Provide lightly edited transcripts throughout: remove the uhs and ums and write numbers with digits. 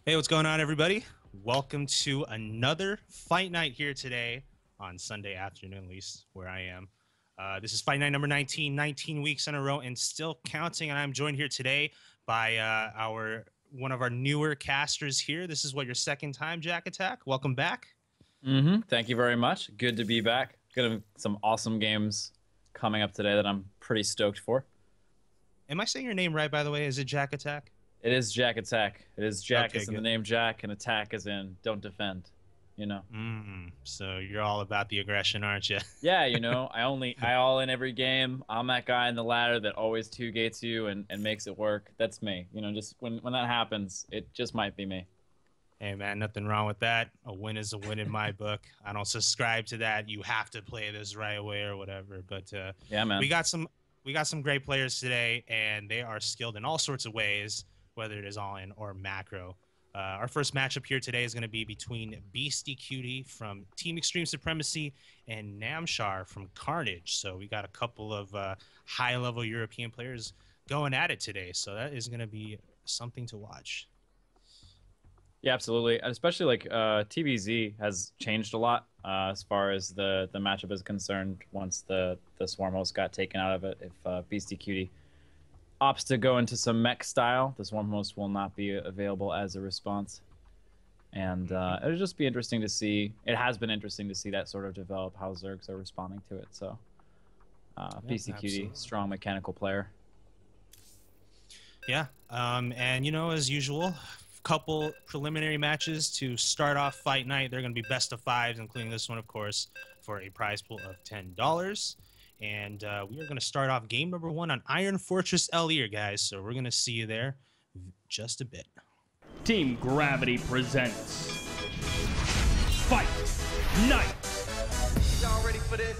Hey, what's going on, everybody? Welcome to another fight night here today on Sunday afternoon, at least where I am. This is fight night number 19, 19 weeks in a row and still counting. And I'm joined here today by one of our newer casters here. This is what, your second time, Jack Attack? Welcome back. Thank you very much. Good to be back. Got some awesome games coming up today that I'm pretty stoked for. Am I saying your name right, by the way? Is it Jack Attack? It is Jack Attack. It is Jack Okay, is in the good. name Jack, and attack is in don't defend. You know. So you're all about the aggression, aren't you? Yeah, I all in every game. I'm that guy in the ladder that always two gates you and makes it work. That's me. Just when that happens, it just might be me. Hey, man, nothing wrong with that. A win is a win in my book. I don't subscribe to that. You have to play this right away or whatever. But Yeah, man. we got some great players today, and they are skilled in all sorts of ways, whether it is all in or macro. Our first matchup here today is going to be between Beastyqt from Team Extreme Supremacy and Namshar from Carnage. So we got a couple of high-level European players going at it today. So that is going to be something to watch. Yeah, absolutely. And especially like TVZ has changed a lot as far as the matchup is concerned once the Swarm host got taken out of it. If Beastyqt opts to go into some mech style, the Swarm host will not be available as a response. And it'll just be interesting to see. It has been interesting to see that sort of develop, how Zergs are responding to it. So Beastyqt, absolutely. strong mechanical player. Yeah, and as usual, couple preliminary matches to start off fight night. They're going to be best of fives, including this one, of course, for a prize pool of $10. And we are going to start off game number 1 on Iron Fortress LE, guys. So we're going to see you there just a bit. Team Gravity presents Fight Night. Y'all ready for this?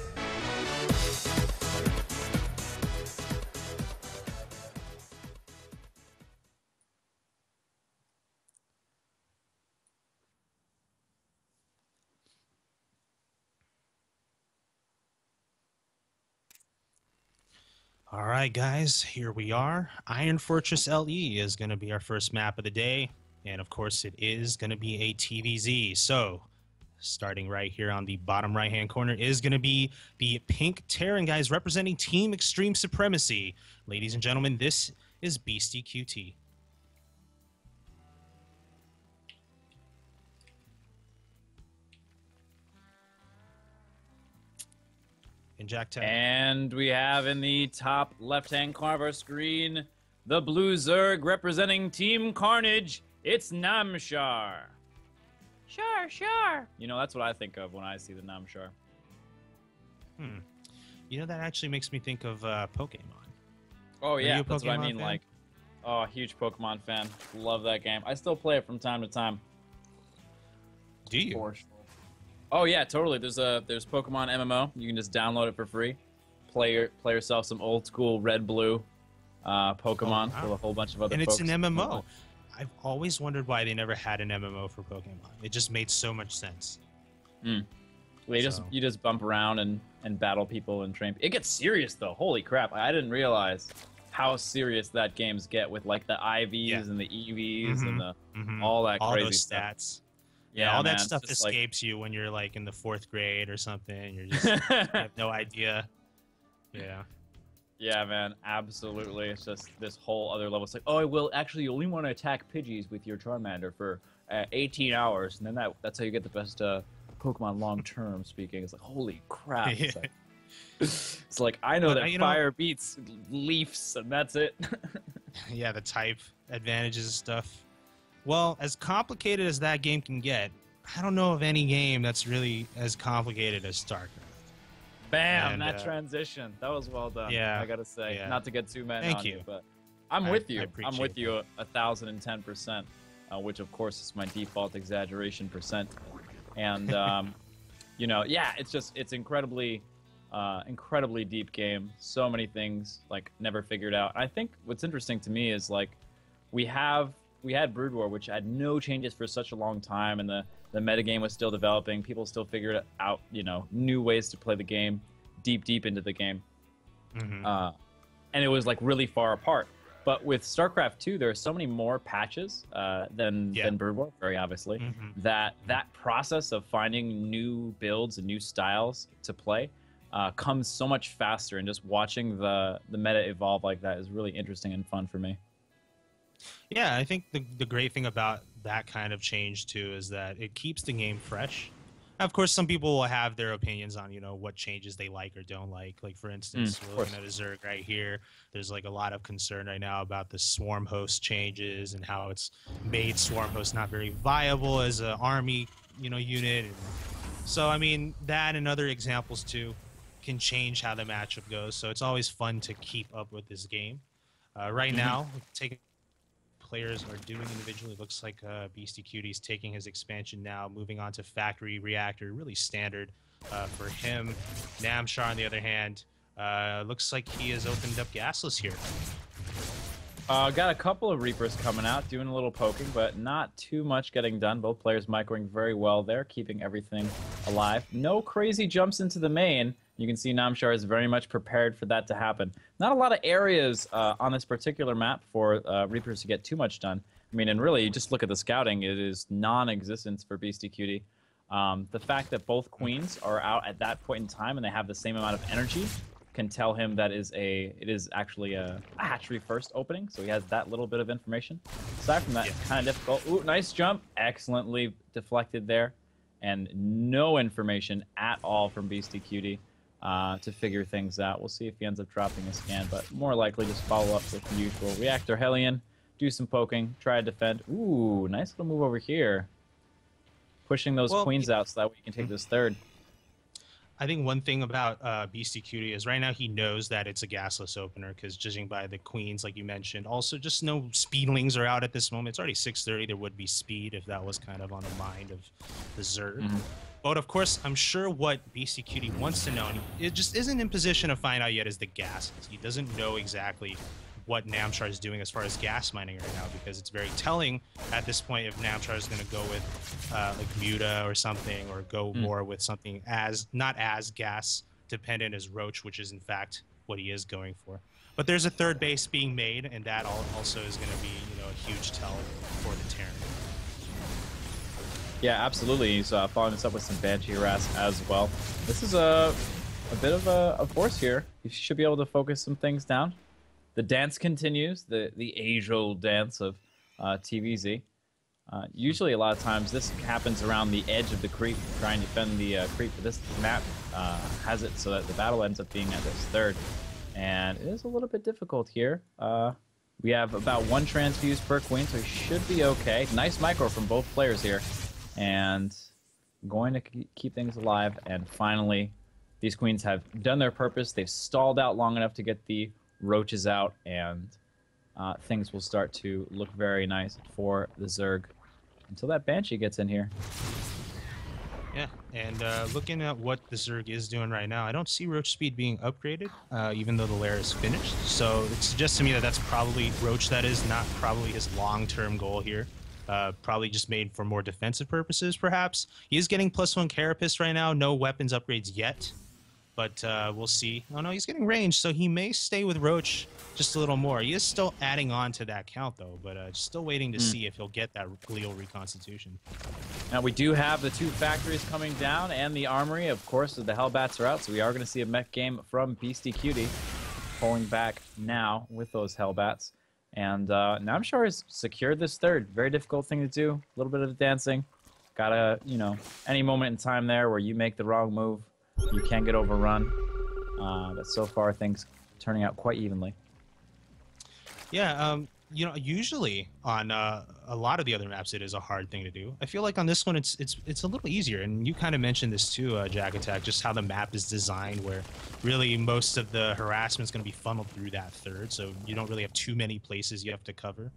All right, guys, here we are. Iron Fortress LE is going to be our first map of the day. And, of course, it is going to be a TVZ. So, starting right here on the bottom right-hand corner is going to be the Pink Terran, guys, representing Team Extreme Supremacy. Ladies and gentlemen, this is Beastyqt. And Jack Tech. And we have in the top left-hand corner of our screen the blue Zerg representing Team Carnage. It's Namshar. Sure. That's what I think of when I see the Namshar. That actually makes me think of Pokemon. Oh, Are you yeah, a that's what I Pokemon mean. fan? Huge Pokemon fan. Love that game. I still play it from time to time. Do you? For sure. Oh, yeah, totally. There's Pokemon MMO. You can just download it for free. Play yourself some old school red-blue Pokemon with a whole bunch of other And it's folks. an MMO. I've always wondered why they never had an MMO for Pokemon. It just made so much sense. You just bump around and battle people and train. It gets serious though. Holy crap! I didn't realize how serious that games get with like the IVs and the EVs and all that All crazy those stuff. stats. Yeah, all man, that it's stuff just like- escapes you when you're like in the 4th grade or something. You're just you have no idea. Yeah. Yeah, man, absolutely. It's just this whole other level. It's like, oh, well, actually, you only want to attack Pidgeys with your Charmander for 18 hours, and then that's how you get the best Pokemon long-term speaking. It's like, holy crap. Yeah. It's like, I know But, that fire beats Leafs, and that's it. Yeah, the type advantages and stuff. Well, as complicated as that game can get, I don't know of any game that's really as complicated as StarCraft. Bam! And, that transition. That was well done. Yeah, I gotta say, yeah. not to get too mad Thank on you. you, but I'm with you. I I'm appreciate with you 1,010%, which of course is my default exaggeration percent. And it's incredibly deep game. So many things like never figured out. I think what's interesting to me is like we had Brood War, which had no changes for such a long time, and the metagame was still developing. People still figured out, new ways to play the game, deep into the game. And it was like really far apart. But with StarCraft 2, there are so many more patches than Brood War, very obviously, that process of finding new builds and new styles to play comes so much faster, and just watching the meta evolve like that is really interesting and fun for me. Yeah, I think the great thing about that kind of change too is that it keeps the game fresh. Of course, some people will have their opinions on, you know, what changes they like or don't like. Like, for instance, we're looking at a Zerg right here. There's, like, a lot of concern right now about the Swarm Host changes and how it's made Swarm Host not very viable as an army, you know, unit. And so, I mean, that and other examples, too, can change how the matchup goes. So it's always fun to keep up with this game. Right now, taking players are doing individually. It looks like Beastyqt is taking his expansion now, moving on to Factory Reactor, really standard for him. Namshar, on the other hand, looks like he has opened up Gasless here. Got a couple of Reapers coming out, doing a little poking, but not too much getting done. Both players microing very well there, keeping everything alive. No crazy jumps into the main. You can see Namshar is very much prepared for that to happen. Not a lot of areas on this particular map for Reapers to get too much done. I mean, and really, you just look at the scouting, it is non-existent for Beastyqt. The fact that both queens are out at that point in time and they have the same amount of energy can tell him that it is actually a hatchery first opening, so he has that little bit of information. Aside from that, kind of difficult. Ooh, nice jump. Excellently deflected there. And no information at all from Beastyqt to figure things out. We'll see if he ends up dropping a scan, but more likely just follow up with the usual. Reactor Hellion, do some poking, try to defend. Ooh, nice little move over here. Pushing those queens out so that way you can take this third. I think one thing about Beastyqt is right now he knows that it's a gasless opener because judging by the queens, like you mentioned, also just no speedlings are out at this moment. It's already 6:30. There would be speed if that was kind of on the mind of the Zerg. But of course, I'm sure what Beastyqt wants to know, and it just isn't in position to find out yet, is the gases. He doesn't know exactly what Namshar is doing as far as gas mining right now, because it's very telling at this point if Namshar is going to go with like Muta or something, or go more with something as not as gas dependent as Roach, which is in fact what he is going for. But there's a third base being made, and that also is going to be, you know, a huge tell for the Terran. Yeah, absolutely. He's following this up with some Banshee harass as well. This is a bit of a force here. He should be able to focus some things down. The dance continues, the age-old dance of TVZ. Usually, a lot of times, this happens around the edge of the creep, trying to defend the creep. But this map has it so that the battle ends up being at this third. And it is a little bit difficult here. We have about one transfuse per queen, so he should be okay. Nice micro from both players here. And going to keep things alive. And finally, these queens have done their purpose. They've stalled out long enough to get the roaches out, and things will start to look very nice for the Zerg until that Banshee gets in here. Yeah, and looking at what the Zerg is doing right now, I don't see Roach speed being upgraded, even though the lair is finished. So it suggests to me that that's probably Roach, that is not probably his long-term goal here. Probably just made for more defensive purposes, perhaps. He is getting +1 Carapace right now. No weapons upgrades yet, but we'll see. Oh, no, he's getting range, so he may stay with Roach just a little more. He is still adding on to that count, though, but still waiting to see if he'll get that glial reconstitution. Now, we do have the two factories coming down and the armory. Of course, the Hellbats are out, so we are going to see a mech game from Beastyqt pulling back now with those Hellbats. And Namshar has secured this third. Very difficult thing to do. A little bit of dancing. Gotta, you know, any moment in time there where you make the wrong move, you can get overrun. But so far, things turning out quite evenly. Yeah, you know, usually on a lot of the other maps, it is a hard thing to do. I feel like on this one, it's a little easier. And you kind of mentioned this too, Jack Attack, just how the map is designed, where really most of the harassment is going to be funneled through that third. So you don't really have too many places you have to cover.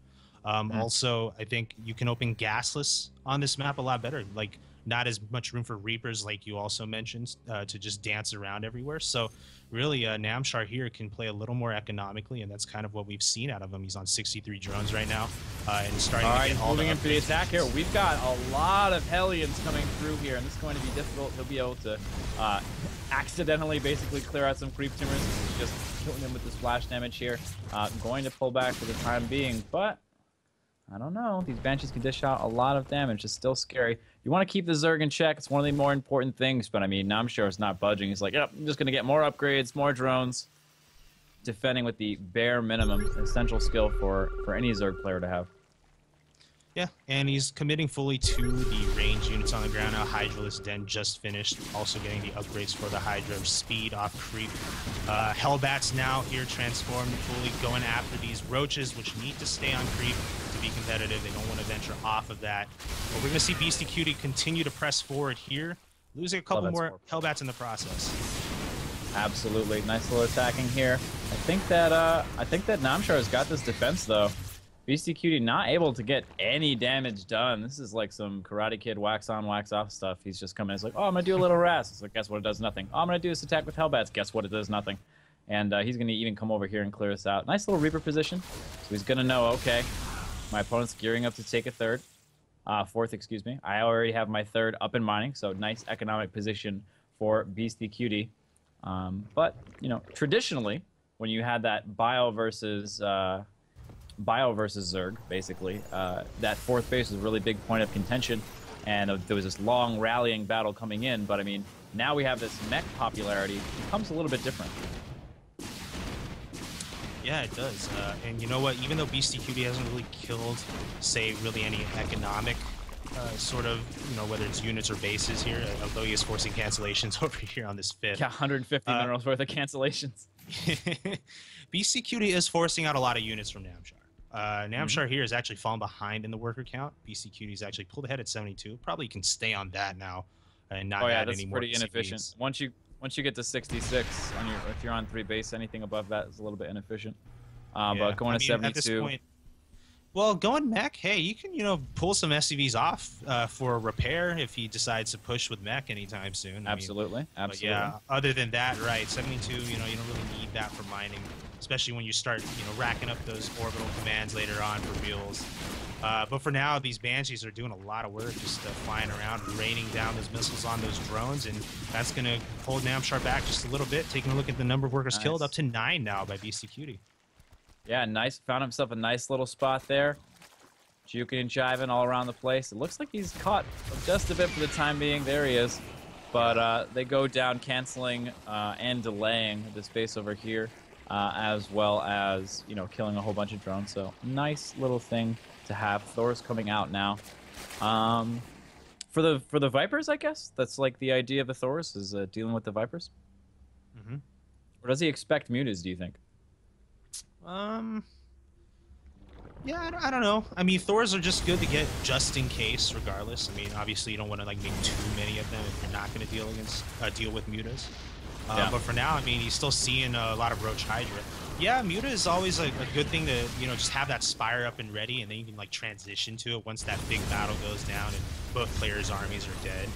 Also, I think you can open gasless on this map a lot better. Like not as much room for Reapers, like you also mentioned, to just dance around everywhere. So really, Namshar here can play a little more economically, and that's kind of what we've seen out of him. He's on 63 drones right now, and starting to get all moving the in for the upgrades. attack here. We've got a lot of Hellions coming through here, and this is going to be difficult. He'll be able to accidentally basically clear out some creep tumors. Just killing him with the splash damage here. Going to pull back for the time being, but I don't know. These Banshees can dish out a lot of damage. It's still scary. You want to keep the Zerg in check. It's one of the more important things, but I mean, Namshar is not budging. He's like, yep, I'm just going to get more upgrades, more drones. Defending with the bare minimum, essential skill for any Zerg player to have. Yeah, and he's committing fully to the range units on the ground now. Hydralisk Den just finished, also getting the upgrades for the Hydra, speed off creep. Hellbats now here transformed, fully going after these roaches, which need to stay on creep to be competitive. They don't want to venture off of that. But we're going to see Beastyqt continue to press forward here, losing a couple more Hellbats in the process. Absolutely, nice little attacking here. I think that Namshar has got this defense though. Beastyqt not able to get any damage done. This is like some Karate Kid wax on, wax off stuff. He's just coming in. It's like, oh, I'm going to do a little Ras. It's like, guess what? It does nothing. Oh, I'm going to do this attack with Hellbats. Guess what? It does nothing. And he's going to even come over here and clear us out. Nice little Reaper position. So he's going to know, okay, my opponent's gearing up to take a fourth, excuse me. I already have my third up and mining, so nice economic position for Beastyqt. But, you know, traditionally, when you had that Bio versus Zerg, basically, that fourth base was a really big point of contention, and there was this long rallying battle coming in. But I mean, now we have this mech popularity. It becomes a little bit different. Yeah, it does. And you know what? Even though Beastyqt hasn't really killed, say, really any economic sort of, you know, whether it's units or bases here, although he is forcing cancellations over here on this fifth. Yeah, 150 minerals worth of cancellations. Beastyqt is forcing out a lot of units from Namshar. Namshar here is actually fallen behind in the worker count. Beastyqt's actually pulled ahead at 72. Probably can stay on that now and not add any more. Pretty inefficient. Once you get to 66 on if you're on 3 base, anything above that is a little bit inefficient. But going to 72. At this point, well, going mech, hey, you can, you know, pull some SCVs off for repair if he decides to push with mech anytime soon. Absolutely. But yeah, other than that, right, 72, you know, you don't really need that for mining, especially when you start, you know, racking up those orbital commands later on for mules. But for now, these Banshees are doing a lot of work, just flying around, raining down those missiles on those drones, and that's going to hold Namshar back just a little bit. Taking a look at the number of workers killed, up to 9 now by Beastyqt. Yeah, nice. Found himself a nice little spot there. Juking and jiving all around the place. It looks like he's caught just a bit for the time being. There he is. But they go down, canceling and delaying the space over here, as well as, you know, killing a whole bunch of drones. So nice little thing to have. Thor's coming out now. For the Vipers, I guess that's like the idea of the Thors is dealing with the Vipers. Mm-hmm. Or does he expect mutas, do you think? Yeah, I don't know. I mean, Thors are just good to get just in case, regardless. I mean, obviously, you don't want to like make too many of them if you're not going to deal with mutas. Yeah. But for now, I mean, he's still seeing a lot of Roach Hydra. Yeah, muta is always a good thing to, you know, just have that Spire up and ready, and then you can like transition to it once that big battle goes down and both players' armies are dead.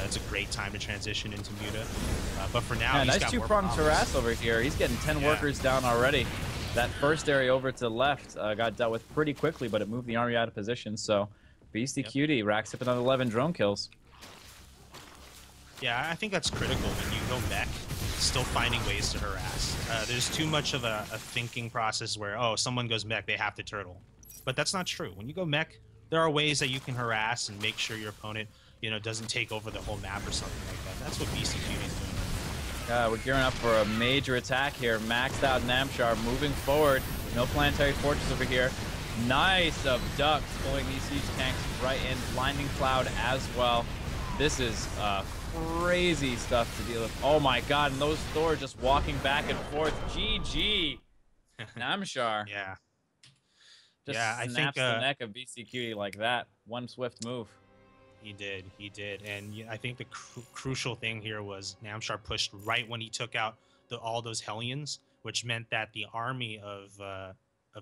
It's a great time to transition into muta. But for now, he's nice got two-pronged harass over here. He's getting 10 workers down already. That first area over to the left got dealt with pretty quickly, but it moved the army out of position. So Beastyqt racks up another 11 drone kills. Yeah, I think that's critical when you go mech, still finding ways to harass. There's too much of a thinking process where, oh, someone goes mech, they have to turtle. But that's not true. When you go mech, there are ways that you can harass and make sure your opponent, you know, doesn't take over the whole map or something like that. That's what Beastyqt is doing. We're gearing up for a major attack here. Maxed out Namshar moving forward. No planetary fortress over here. Nice abduct, pulling these siege tanks right in. Blinding Cloud as well. This is crazy stuff to deal with. Oh my god, and those Thor just walking back and forth. GG. Namshar. Yeah. Just I snaps think the neck of Beastyqt like that. One swift move. He did. And I think the crucial thing here was Namshar pushed right when he took out all those Hellions, which meant that the army of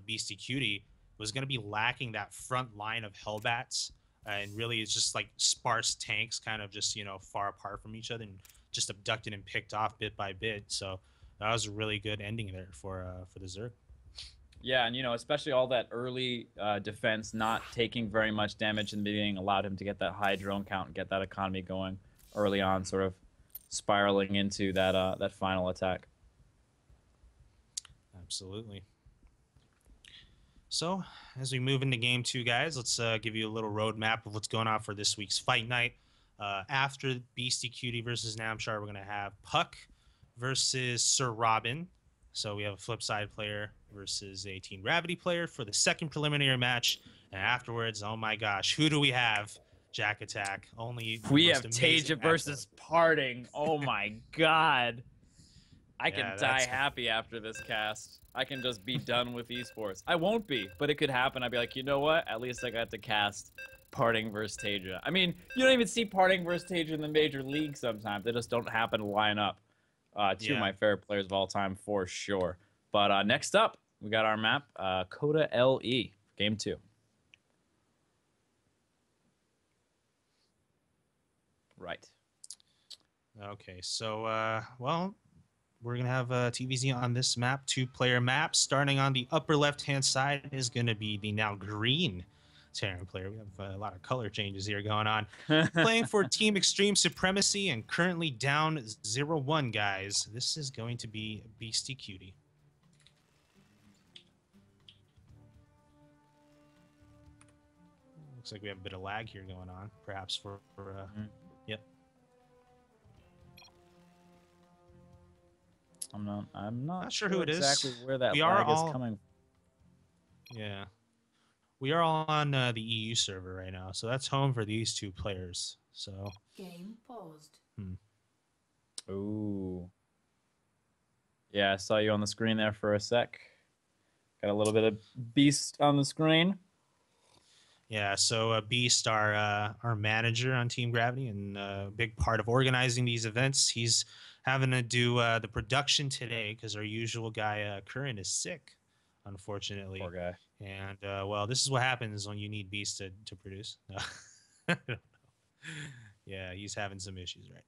Beastyqt was going to be lacking that front line of Hellbats and really it's just like sparse tanks, kind of just far apart from each other and just abducted and picked off bit by bit. So that was a really good ending there for the Zerg. Yeah, and especially all that early defense, not taking very much damage in the beginning, allowed him to get that high drone count and get that economy going early on, sort of spiraling into that final attack. Absolutely. So as we move into game 2, guys, let's give you a little roadmap of what's going on for this week's fight night. After Beastyqt versus Namshar, we're going to have Puck versus Sir Robin. So we have a flip side player versus a Team Gravity player for the second preliminary match. And afterwards, oh my gosh, who do we have? Jack Attack. We have Taja versus Parting. Oh my god. I can die happy after this cast. I can just be done with esports. I won't be, but it could happen. I'd be like, you know what? At least I got to cast Parting versus Taja. I mean, you don't even see Parting versus Taja in the major league sometimes. They just don't happen to line up. Two of my favorite players of all time for sure. But next up, we got our map, Coda LE, game 2. Right. Okay, so, well, we're going to have TVZ on this map, 2-player map. Starting on the upper left-hand side is going to be the now green Terran player. We have a lot of color changes here going on. Playing for Team Extreme Supremacy and currently down 0-1, guys. This is going to be Beastyqt. Looks like we have a bit of lag here going on, perhaps for yep. I'm not sure who it is. Exactly where that lag is coming from. Yeah. We are all on the EU server right now, so that's home for these 2 players. So game paused. Ooh. Yeah, I saw you on the screen there for a sec. Got a little bit of Beast on the screen. Yeah, so Beast, our manager on Team Gravity and a big part of organizing these events, he's having to do the production today because our usual guy, Curran, is sick, unfortunately. Poor guy. And, well, this is what happens when you need Beast to produce. No. I don't know. Yeah, he's having some issues right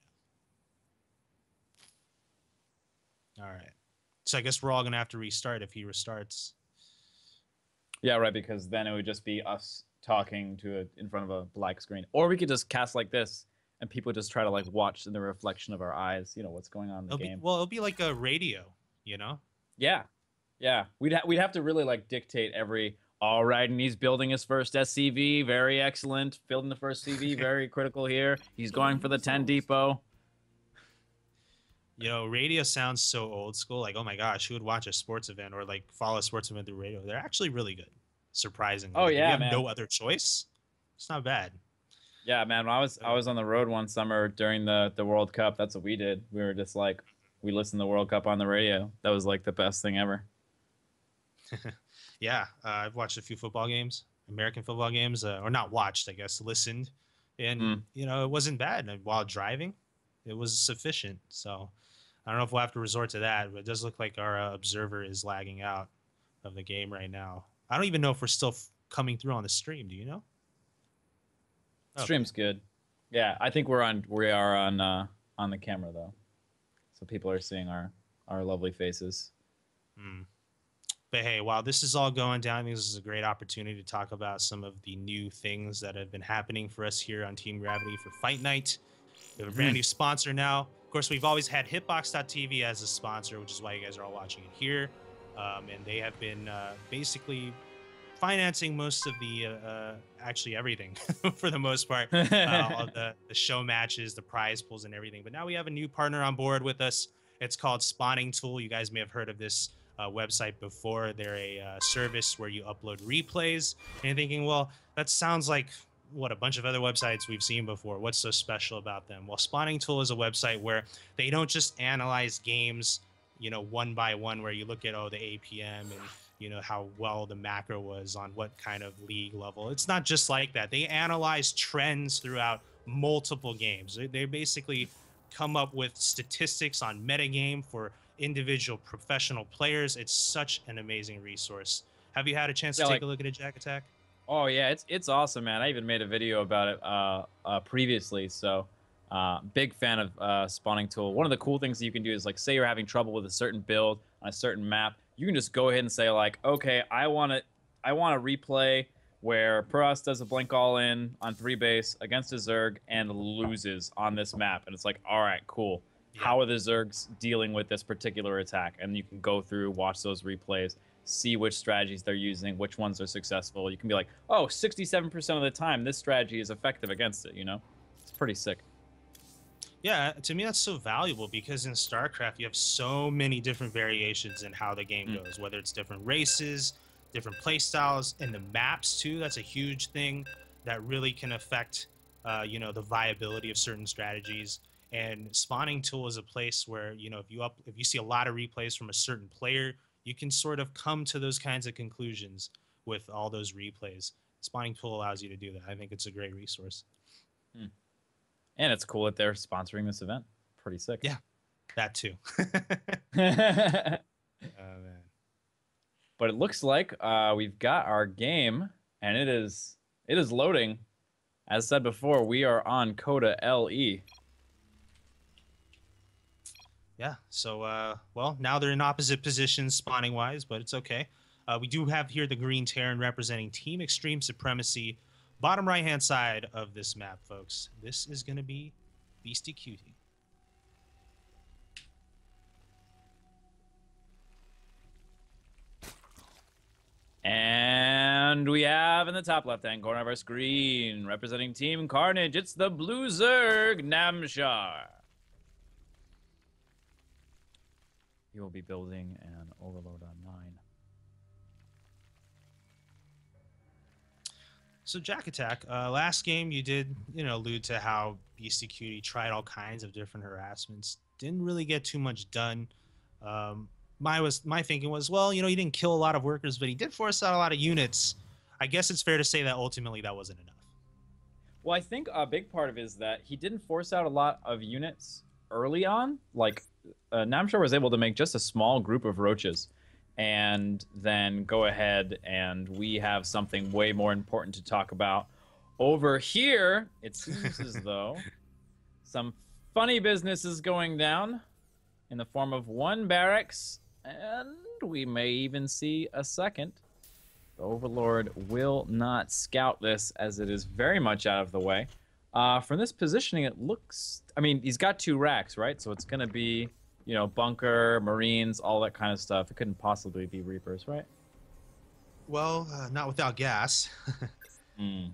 now. All right. So I guess we're all going to have to restart if he restarts. Yeah, right, because then it would just be us talking in front of a black screen. Or we could just cast like this, and people just try to, like, watch in the reflection of our eyes, what's going on in the game. Well, it'll be like a radio, Yeah. Yeah, we'd have to really like dictate all right, and he's building his first SCV, very excellent. Building the first CV, very critical here. He's going for the 10 depot. Radio sounds so old school. Like, oh my gosh, who would watch a sports event or like follow a sports event through radio? They're actually really good, surprisingly. Oh yeah, man. No other choice. It's not bad. Yeah, man. When I was on the road one summer during the World Cup. That's what we did. We were just like, we listened to the World Cup on the radio. That was like the best thing ever. Yeah, I've watched a few football games, American football games, or not watched, I guess, listened, and it wasn't bad. And while driving, it was sufficient. So I don't know if we'll have to resort to that, but it does look like our observer is lagging out of the game right now. I don't even know if we're still coming through on the stream. Do you know? Okay. Stream's good. Yeah, I think we are on the camera though, so people are seeing our lovely faces. But hey, while this is all going down, I think this is a great opportunity to talk about some of the new things that have been happening for us here on Team Gravity for Fight Night. We have a brand new sponsor now. Of course, we've always had Hitbox.tv as a sponsor, which is why you guys are all watching it here. And they have been basically financing most of the, actually everything for the most part. All the show matches, the prize pools and everything. But now we have a new partner on board with us. It's called Spawning Tool. You guys may have heard of this website before. They're a service where you upload replays, and you're thinking, well, that sounds like what a bunch of other websites we've seen before. What's so special about them? Well, Spawning Tool is a website where they don't just analyze games, one by one, where you look at the APM and how well the macro was on what kind of league level. It's not just like that. They analyze trends throughout multiple games. They basically come up with statistics on metagame for individual professional players. It's such an amazing resource. Have you had a chance to take a look at it, Jack Attack? Oh yeah, it's awesome, man. I even made a video about it previously. So, big fan of spawning tool. One of the cool things that you can do is like, say you're having trouble with a certain build on a certain map, you can just go ahead and say like, okay, I want to replay where Puras does a blink all in on 3 base against a Zerg and loses on this map, and it's like, all right, cool. Yeah. How are the Zergs dealing with this particular attack? And you can go through, watch those replays, see which strategies they're using, which ones are successful. You can be like, oh, 67% of the time, this strategy is effective against it, you know? It's pretty sick. Yeah, to me that's so valuable because in StarCraft you have so many different variations in how the game goes, whether it's different races, different play styles, and the maps too. That's a huge thing that really can affect, you know, the viability of certain strategies. And spawning tool is a place where, you know, if you see a lot of replays from a certain player, you can sort of come to those kinds of conclusions with all those replays. Spawning tool allows you to do that. I think it's a great resource. And it's cool that they're sponsoring this event. Pretty sick. Yeah, that too. Man. Man. But it looks like we've got our game, and it is loading. As said before, we are on Coda LE. Yeah, so, well, now they're in opposite positions spawning-wise, but it's okay. We do have here the Green Terran representing Team Extreme Supremacy. Bottom right-hand side of this map, folks. This is going to be Beastyqt. And we have in the top left-hand corner of our screen, representing Team Carnage, it's the Blue Zerg, Namshar. He will be building an Overlord on 9. So Jack Attack, last game you did, you know, allude to how Beastyqt tried all kinds of different harassments. Didn't really get too much done. My thinking was, well, you know, he didn't kill a lot of workers, but he did force out a lot of units. I guess it's fair to say that ultimately that wasn't enough. Well, I think a big part of it is that he didn't force out a lot of units early on. Like, Namshar was able to make just a small group of roaches and then go ahead, and we have something way more important to talk about. Over here, it seems as though some funny business is going down in the form of 1 barracks, and we may even see a second. The Overlord will not scout this, as it is very much out of the way. From this positioning, it looks... I mean, he's got 2 racks, right? So it's going to be, you know, bunker, Marines, all that kind of stuff. It couldn't possibly be Reapers, right? Well, not without gas.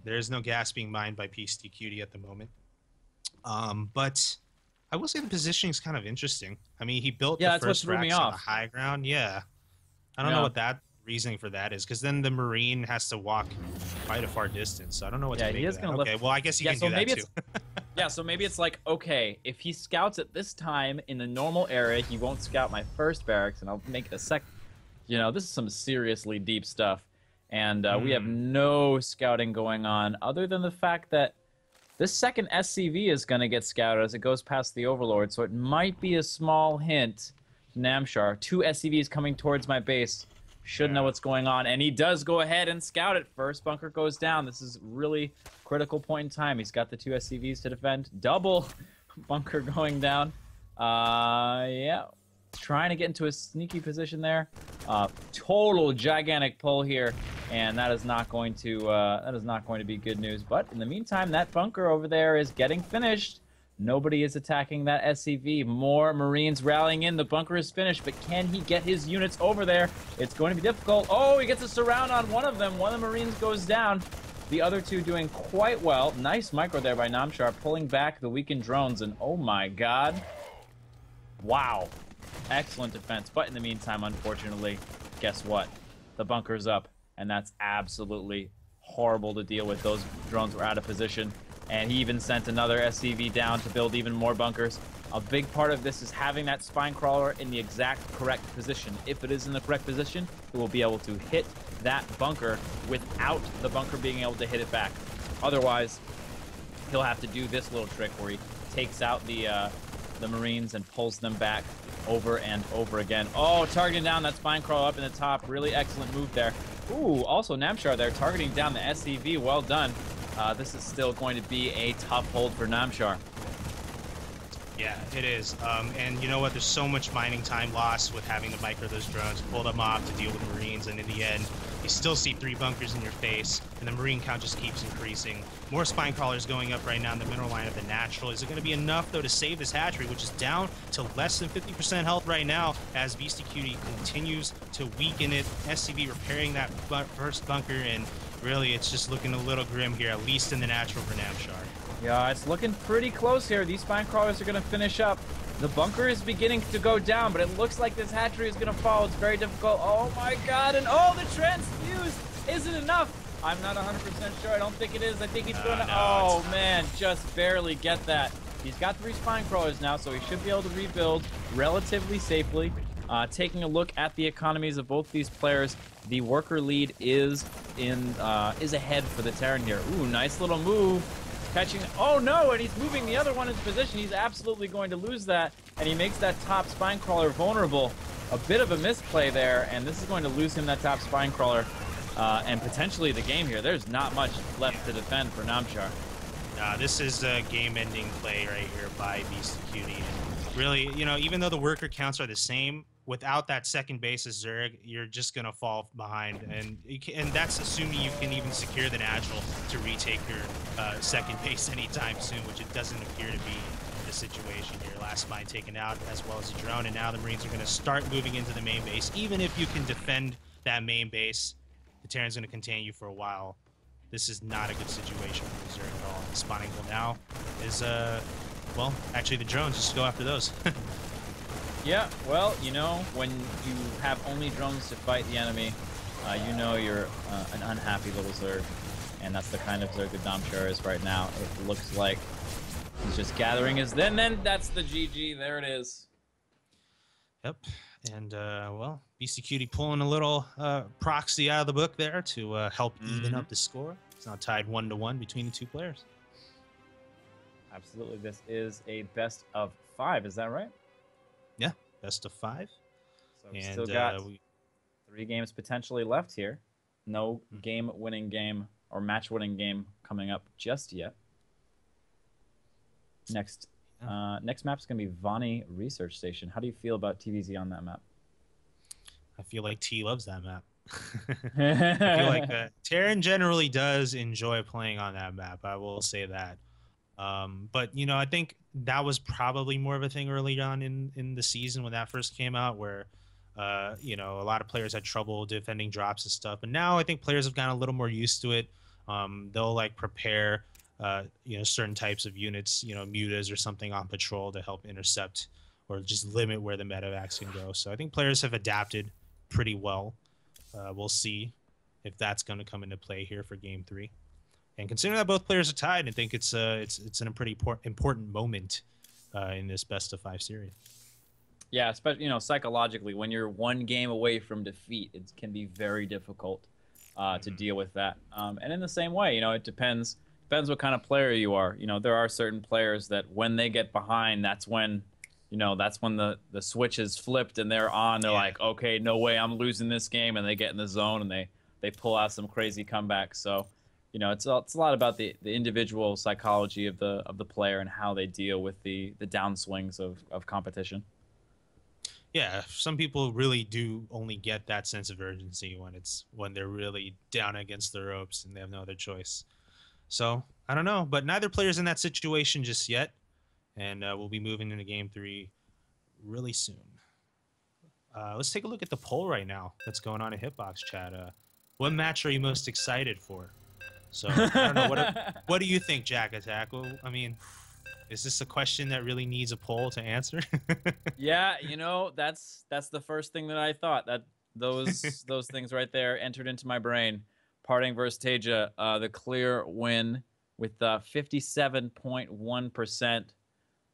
There's no gas being mined by Beastyqt at the moment. But I will say the positioning is kind of interesting. I mean, he built the first racks on the high ground. Yeah. I don't know what that reasoning for that is, because then the Marine has to walk quite a far distance. So I don't know what to make of that. Okay, well, I guess you can do that too. Yeah, so maybe it's like, okay, if he scouts at this time in the normal area, he won't scout my first barracks, and I'll make it a second. You know, this is some seriously deep stuff. And we have no scouting going on, other than the fact that this second SCV is going to get scouted as it goes past the Overlord, so it might be a small hint to Namshar. 2 SCVs coming towards my base. Should know what's going on, and he does go ahead and scout it. First bunker goes down. This is really critical point in time. He's got the 2 SCVs to defend. Double bunker going down. Yeah, trying to get into a sneaky position there. Total gigantic pull here, and that is not going to be good news. But in the meantime, that bunker over there is getting finished. Nobody is attacking that SCV. More Marines rallying in. The bunker is finished, but can he get his units over there? It's going to be difficult. Oh, he gets a surround on one of them. One of the Marines goes down. The other 2 doing quite well. Nice micro there by Namshar, pulling back the weakened drones, and oh my god. Wow. Excellent defense. But in the meantime, unfortunately, guess what? The bunker's up, and that's absolutely horrible to deal with. Those drones were out of position. And he even sent another SCV down to build even more bunkers. A big part of this is having that spine crawler in the exact correct position. If it is in the correct position, it will be able to hit that bunker without the bunker being able to hit it back. Otherwise, he'll have to do this little trick where he takes out the Marines and pulls them back over and over again. Oh, targeting down that spine crawler up in the top. Really excellent move there. Ooh, also Namshar there targeting down the SCV. Well done. This is still going to be a tough hold for Namshar. Yeah, it is. And you know what? There's so much mining time lost with having to micro those drones, pull them off to deal with Marines, and in the end, you still see 3 bunkers in your face, and the Marine count just keeps increasing. More spine crawlers going up right now in the mineral line of the natural. Is it going to be enough, though, to save this hatchery, which is down to less than 50% health right now as Beastyqt continues to weaken it? SCV repairing that first bunker, and really, it's just looking a little grim here, at least in the natural for Namshar. Yeah, it's looking pretty close here. These spine crawlers are going to finish up. The bunker is beginning to go down, but it looks like this hatchery is going to fall. It's very difficult. Oh my god, and oh, the transfuse isn't enough. I'm not 100% sure. I don't think it is. I think he's going to... Oh, man, just barely get that. He's got 3 spine crawlers now, so he should be able to rebuild relatively safely. Taking a look at the economies of both these players, the worker lead is ahead for the Terran here. Ooh, nice little move. Catching, oh no, and he's moving the other one into position. He's absolutely going to lose that, and he makes that top spine crawler vulnerable. A bit of a misplay there, and this is going to lose him that top spine crawler, and potentially the game here. There's not much left to defend for Namshar. This is a game-ending play right here by Beastyqt. And really, you know, even though the worker counts are the same, without that second base as Zerg, you're just going to fall behind. And that's assuming you can even secure the natural to retake your second base anytime soon, which it doesn't appear to be the situation here. Last spine taken out as well as a drone, and now the Marines are going to start moving into the main base. Even if you can defend that main base, the Terran's going to contain you for a while. This is not a good situation for Zerg at all. The spawning goal now is, well, actually the drones, just go after those. Yeah, well, you know, when you have only drones to fight the enemy, you know you're an unhappy little Zerg. And that's the kind of Zerg that Namshar is right now. It looks like he's just gathering his... Then that's the GG. There it is. Yep. And, well, Beastyqt pulling a little proxy out of the book there to help even up the score. It's now tied 1-1 between the 2 players. Absolutely. This is a best of 5. Is that right? Yeah, best of 5. So we still got 3 games potentially left here. No game-winning game or match-winning game coming up just yet. Next map's going to be Vani Research Station. How do you feel about TVZ on that map? I feel like T loves that map. I feel like Terran generally does enjoy playing on that map. I will say that. But, you know, I think that was probably more of a thing early on in the season when that first came out where, you know, a lot of players had trouble defending drops and stuff. But now I think players have gotten a little more used to it. They'll, like, prepare, you know, certain types of units, you know, mutas or something on patrol to help intercept or just limit where the medevacs can go. So I think players have adapted pretty well. We'll see if that's going to come into play here for Game 3. And considering that both players are tied, I think it's in a pretty important moment in this best of 5 series. Yeah, especially, you know, psychologically, when you're 1 game away from defeat, it can be very difficult to deal with that. And in the same way, you know, it depends what kind of player you are. You know, there are certain players that when they get behind, that's when the switch is flipped and they're on. They're like, okay, no way, I'm losing this game, and they get in the zone and they pull out some crazy comebacks. So, you know, it's a lot about the individual psychology of the player and how they deal with the downswings of competition. Yeah, some people really do only get that sense of urgency when they're really down against the ropes and they have no other choice. So I don't know, but neither player's in that situation just yet, and we'll be moving into Game 3 really soon. Let's take a look at the poll right now that's going on in Hitbox chat. What match are you most excited for? So I don't know. What do you think, Jack Attack? Well, I mean, is this a question that really needs a poll to answer? Yeah, you know, that's the first thing that I thought. That those things right there entered into my brain. Parting versus Teja, the clear win with 57.1%.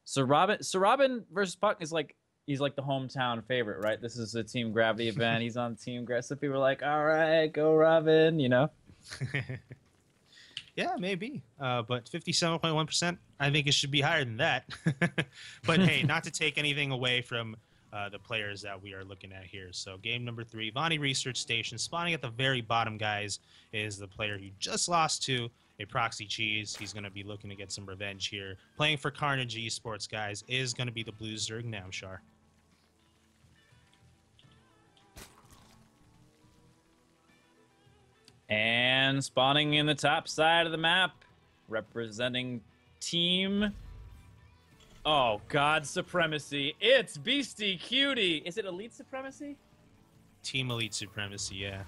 So Robin versus Puck is like he's like the hometown favorite, right? This is a Team Gravity event. He's on Team Gravity. So people are like, all right, go Robin, you know. Yeah, maybe. But 57.1%, I think it should be higher than that. But hey, not to take anything away from the players that we are looking at here. So game number 3, Vonnie Research Station. Spawning at the very bottom, guys, is the player you just lost to, a Proxy Cheese. He's going to be looking to get some revenge here. Playing for Carnage Esports, guys, is going to be the Blue Zerg Namshar. And spawning in the top side of the map, representing Team... Oh, God Supremacy. It's Beastyqt. Is it Elite Supremacy? Team Elite Supremacy, yeah.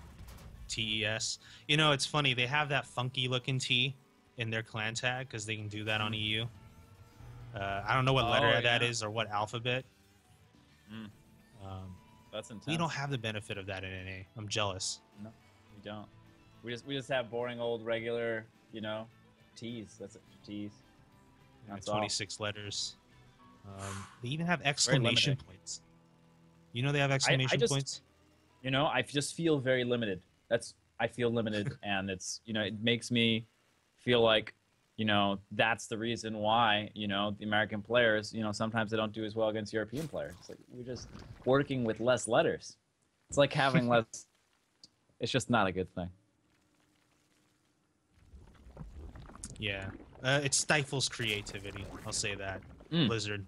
TES. You know, it's funny. They have that funky looking T in their clan tag because they can do that on EU. I don't know what letter that is or what alphabet. That's intense. We don't have the benefit of that in NA. I'm jealous. No, we don't. We just have boring old regular, you know, T's. That's it. T's. That's 26 letters. They even have exclamation points. You know they have exclamation points? You know, I just feel very limited. I feel limited, and it's, you know, it makes me feel like, you know, that's the reason why, you know, the American players, you know, sometimes they don't do as well against European players. It's like we're just working with less letters. It's like having less. It's just not a good thing. Yeah. It stifles creativity. I'll say that. Blizzard.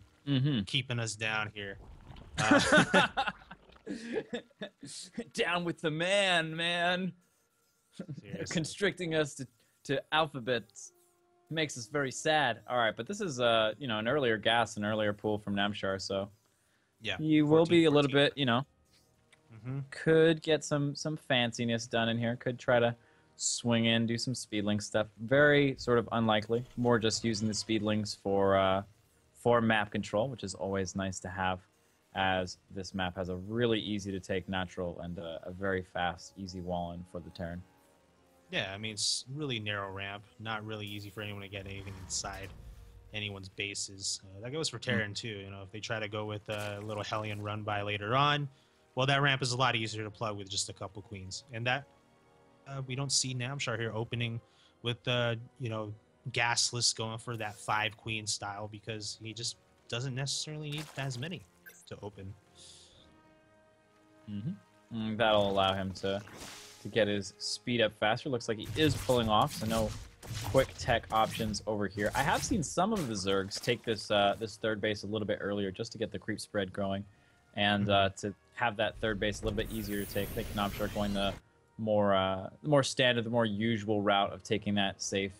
Keeping us down here. Down with the man. They're constricting us to alphabets. Makes us very sad. All right, but this is you know, an earlier pool from Namshar, so yeah, you will be a little bit, you know, could get some fanciness done in here. Could try to swing in, do some speedlink stuff. Very sort of unlikely. More just using the speedlinks for map control, which is always nice to have, as this map has a really easy to take natural and a very fast, easy wall in for the Terran. Yeah, I mean, it's really narrow ramp. Not really easy for anyone to get anything inside anyone's bases. That goes for Terran, too. You know, if they try to go with a little Hellion run by later on, well, that ramp is a lot easier to plug with just a couple queens. And that, we don't see Namshar here opening with, you know, gasless going for that 5-queen style because he just doesn't necessarily need as many to open. That'll allow him to get his speed up faster. Looks like he is pulling off, so no quick tech options over here. I have seen some of the Zergs take this this third base a little bit earlier just to get the creep spread going, and to have that third base a little bit easier to take. I think Namshar going the more standard, the more usual route of taking that safe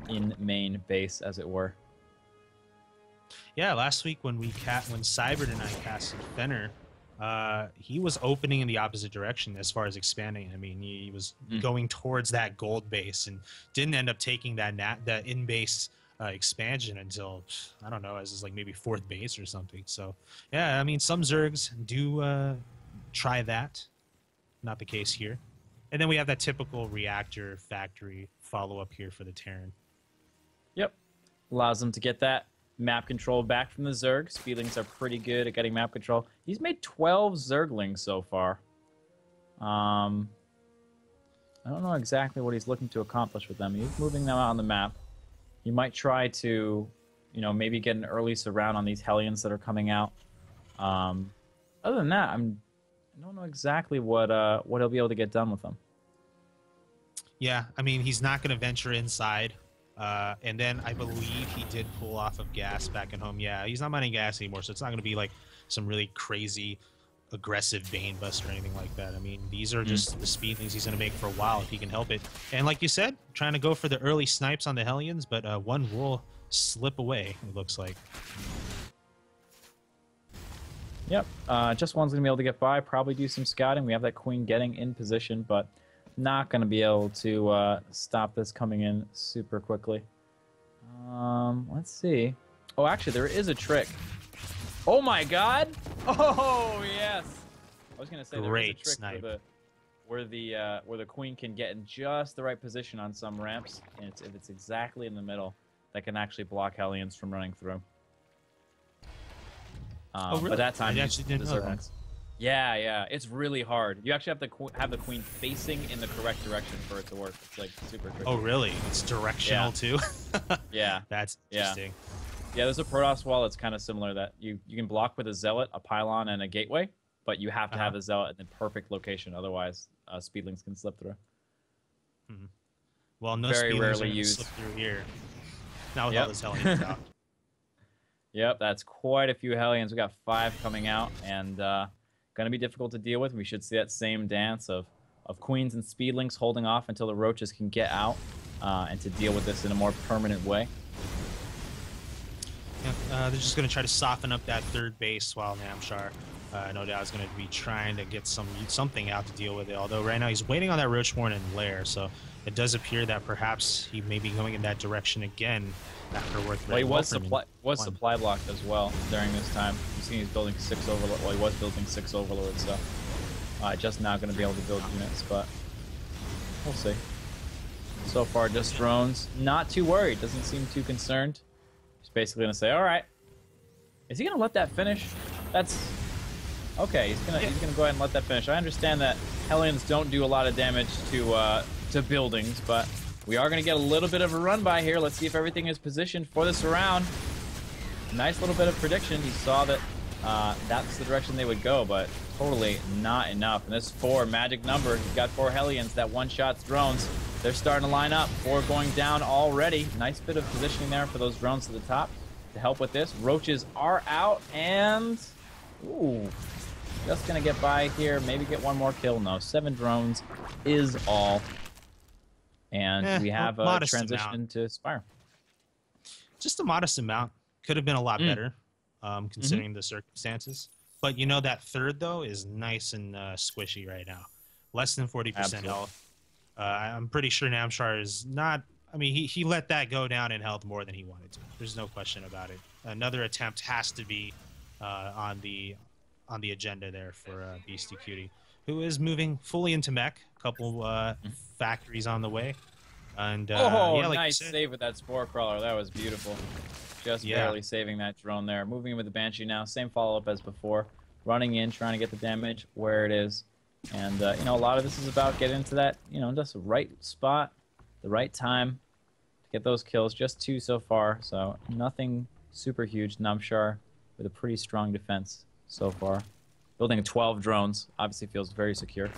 in main base, as it were. Yeah, last week when Cybert and I casted Fenner, he was opening in the opposite direction as far as expanding. I mean, he was going towards that gold base and didn't end up taking that in-base expansion until, I don't know, as like maybe 4th base or something. So, yeah, I mean, some Zergs do try that. Not the case here. And then we have that typical reactor factory follow-up here for the Terran. Yep. Allows them to get that map control back from the Zerg. Speedlings are pretty good at getting map control. He's made 12 Zerglings so far. I don't know exactly what he's looking to accomplish with them. He's moving them out on the map. He might try to, you know, maybe get an early surround on these Hellions that are coming out. Other than that, I don't know exactly what he'll be able to get done with them. Yeah, I mean, he's not going to venture inside. And then I believe he did pull off of gas back at home. Yeah, he's not mining gas anymore, so it's not going to be like some really crazy, aggressive Bane bust or anything like that. I mean, these are just the speed things he's going to make for a while if he can help it. And like you said, trying to go for the early snipes on the Hellions, but one will slip away, it looks like. Yep, just one's going to be able to get by, probably do some scouting. We have that queen getting in position, but not going to be able to stop this coming in super quickly. Let's see. Oh, actually, there is a trick. Oh my God! Oh yes. I was going to say there is a trick snipe. where the queen can get in just the right position on some ramps, and if it's exactly in the middle, that can actually block Hellions from running through. Oh, really? But that time, I actually didn't know that. Yeah, it's really hard. You actually have to have the queen facing in the correct direction for it to work. It's like super tricky. Oh, really? It's directional too? Yeah. That's interesting. Yeah, there's a Protoss wall that's kind of similar that you can block with a Zealot, a Pylon, and a Gateway, but you have to have the Zealot in the perfect location. Otherwise, Speedlings can slip through. Hmm. Well, no Very Speedlings rarely are gonna used. slip through here. Not with all this Hellions out. Yep, that's quite a few Hellions. We got 5 coming out, and going to be difficult to deal with. We should see that same dance of Queens and Speedlings holding off until the Roaches can get out and to deal with this in a more permanent way. Yeah, they're just going to try to soften up that third base while Namshar, no doubt, is going to be trying to get something out to deal with it. Although right now he's waiting on that Roachborn and Lair, so it does appear that perhaps he may be going in that direction again after working. Well, he was supply blocked as well during this time. You see, he's building 6 Overlords. Well, he was building 6 Overlords, so just now going to be able to build units, but we'll see. So far, just drones. Not too worried. Doesn't seem too concerned. He's basically going to say, "All right." Is he going to let that finish? That's okay. He's gonna go ahead and let that finish. I understand that Hellions don't do a lot of damage to buildings, but we are going to get a little bit of a run by here. Let's see if everything is positioned for this round. Nice little bit of prediction. He saw that that's the direction they would go, but totally not enough. And this 4 magic number. He's got 4 Hellions that one-shots drones. They're starting to line up. 4 going down already. Nice bit of positioning there for those drones to the top to help with this. Roaches are out, and ooh, just gonna get by here. Maybe get one more kill. No, 7 drones is all. And we have a transition to Spire. Just a modest amount. Could have been a lot better, considering the circumstances. But you know, that third, though, is nice and squishy right now. Less than 40% health. I'm pretty sure Namshar is not... I mean, he let that go down in health more than he wanted to. There's no question about it. Another attempt has to be on the agenda there for Beastyqt, who is moving fully into mech. A couple factories on the way. And yeah, like nice save with that Spore Crawler. That was beautiful. Just barely saving that drone there. Moving in with the Banshee now. Same follow-up as before. Running in, trying to get the damage where it is. And, you know, a lot of this is about getting into that, you know, just the right spot, the right time to get those kills. Just 2 so far, so nothing super huge. Namshar with a pretty strong defense so far. Building 12 drones obviously feels very secure.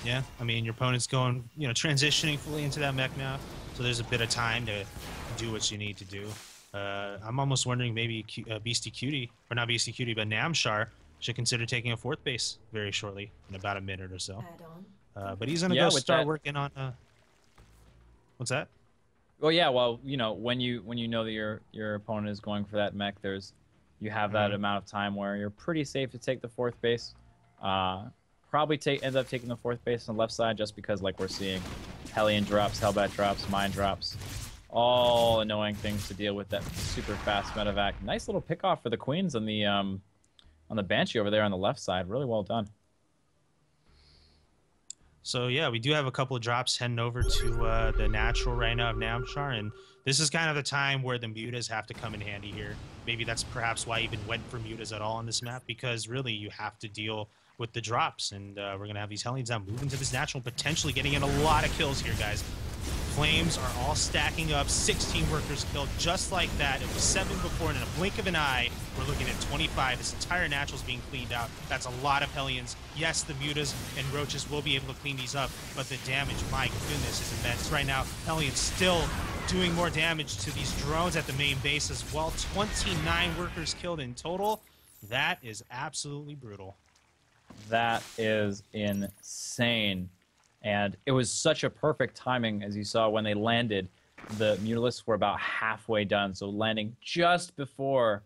Yeah, I mean, your opponent's going, you know, transitioning fully into that mech now, so there's a bit of time to do what you need to do. I'm almost wondering maybe Beastyqt, or not Beastyqt, but Namshar should consider taking a 4th base very shortly, in about a minute or so. But he's gonna go start working on. What's that? Well, yeah. Well, you know, when you know that your opponent is going for that mech, you have that amount of time where you're pretty safe to take the 4th base. Probably end up taking the 4th base on the left side just because, like we're seeing, Hellion drops, Hellbat drops, Mine drops, all annoying things to deal with. That super fast medevac. Nice little pick off for the Queens on the Banshee over there on the left side. Really well done. So yeah, we do have a couple of drops heading over to the natural right now of Namshar, and this is kind of the time where the mutas have to come in handy here. Maybe that's perhaps why I even went for mutas at all on this map, because really you have to deal with the drops, and we're going to have these Hellions now moving to this natural, potentially getting in a lot of kills here, guys. Flames are all stacking up. 16 workers killed just like that. It was 7 before, and in a blink of an eye, we're looking at 25. This entire natural's being cleaned out. That's a lot of Hellions. Yes, the mutas and roaches will be able to clean these up, but the damage, my goodness, is immense. Right now, Hellions still doing more damage to these drones at the main base as well. 29 workers killed in total. That is absolutely brutal. That is insane. And it was such a perfect timing, as you saw when they landed. The Mutalisks were about halfway done, so landing just before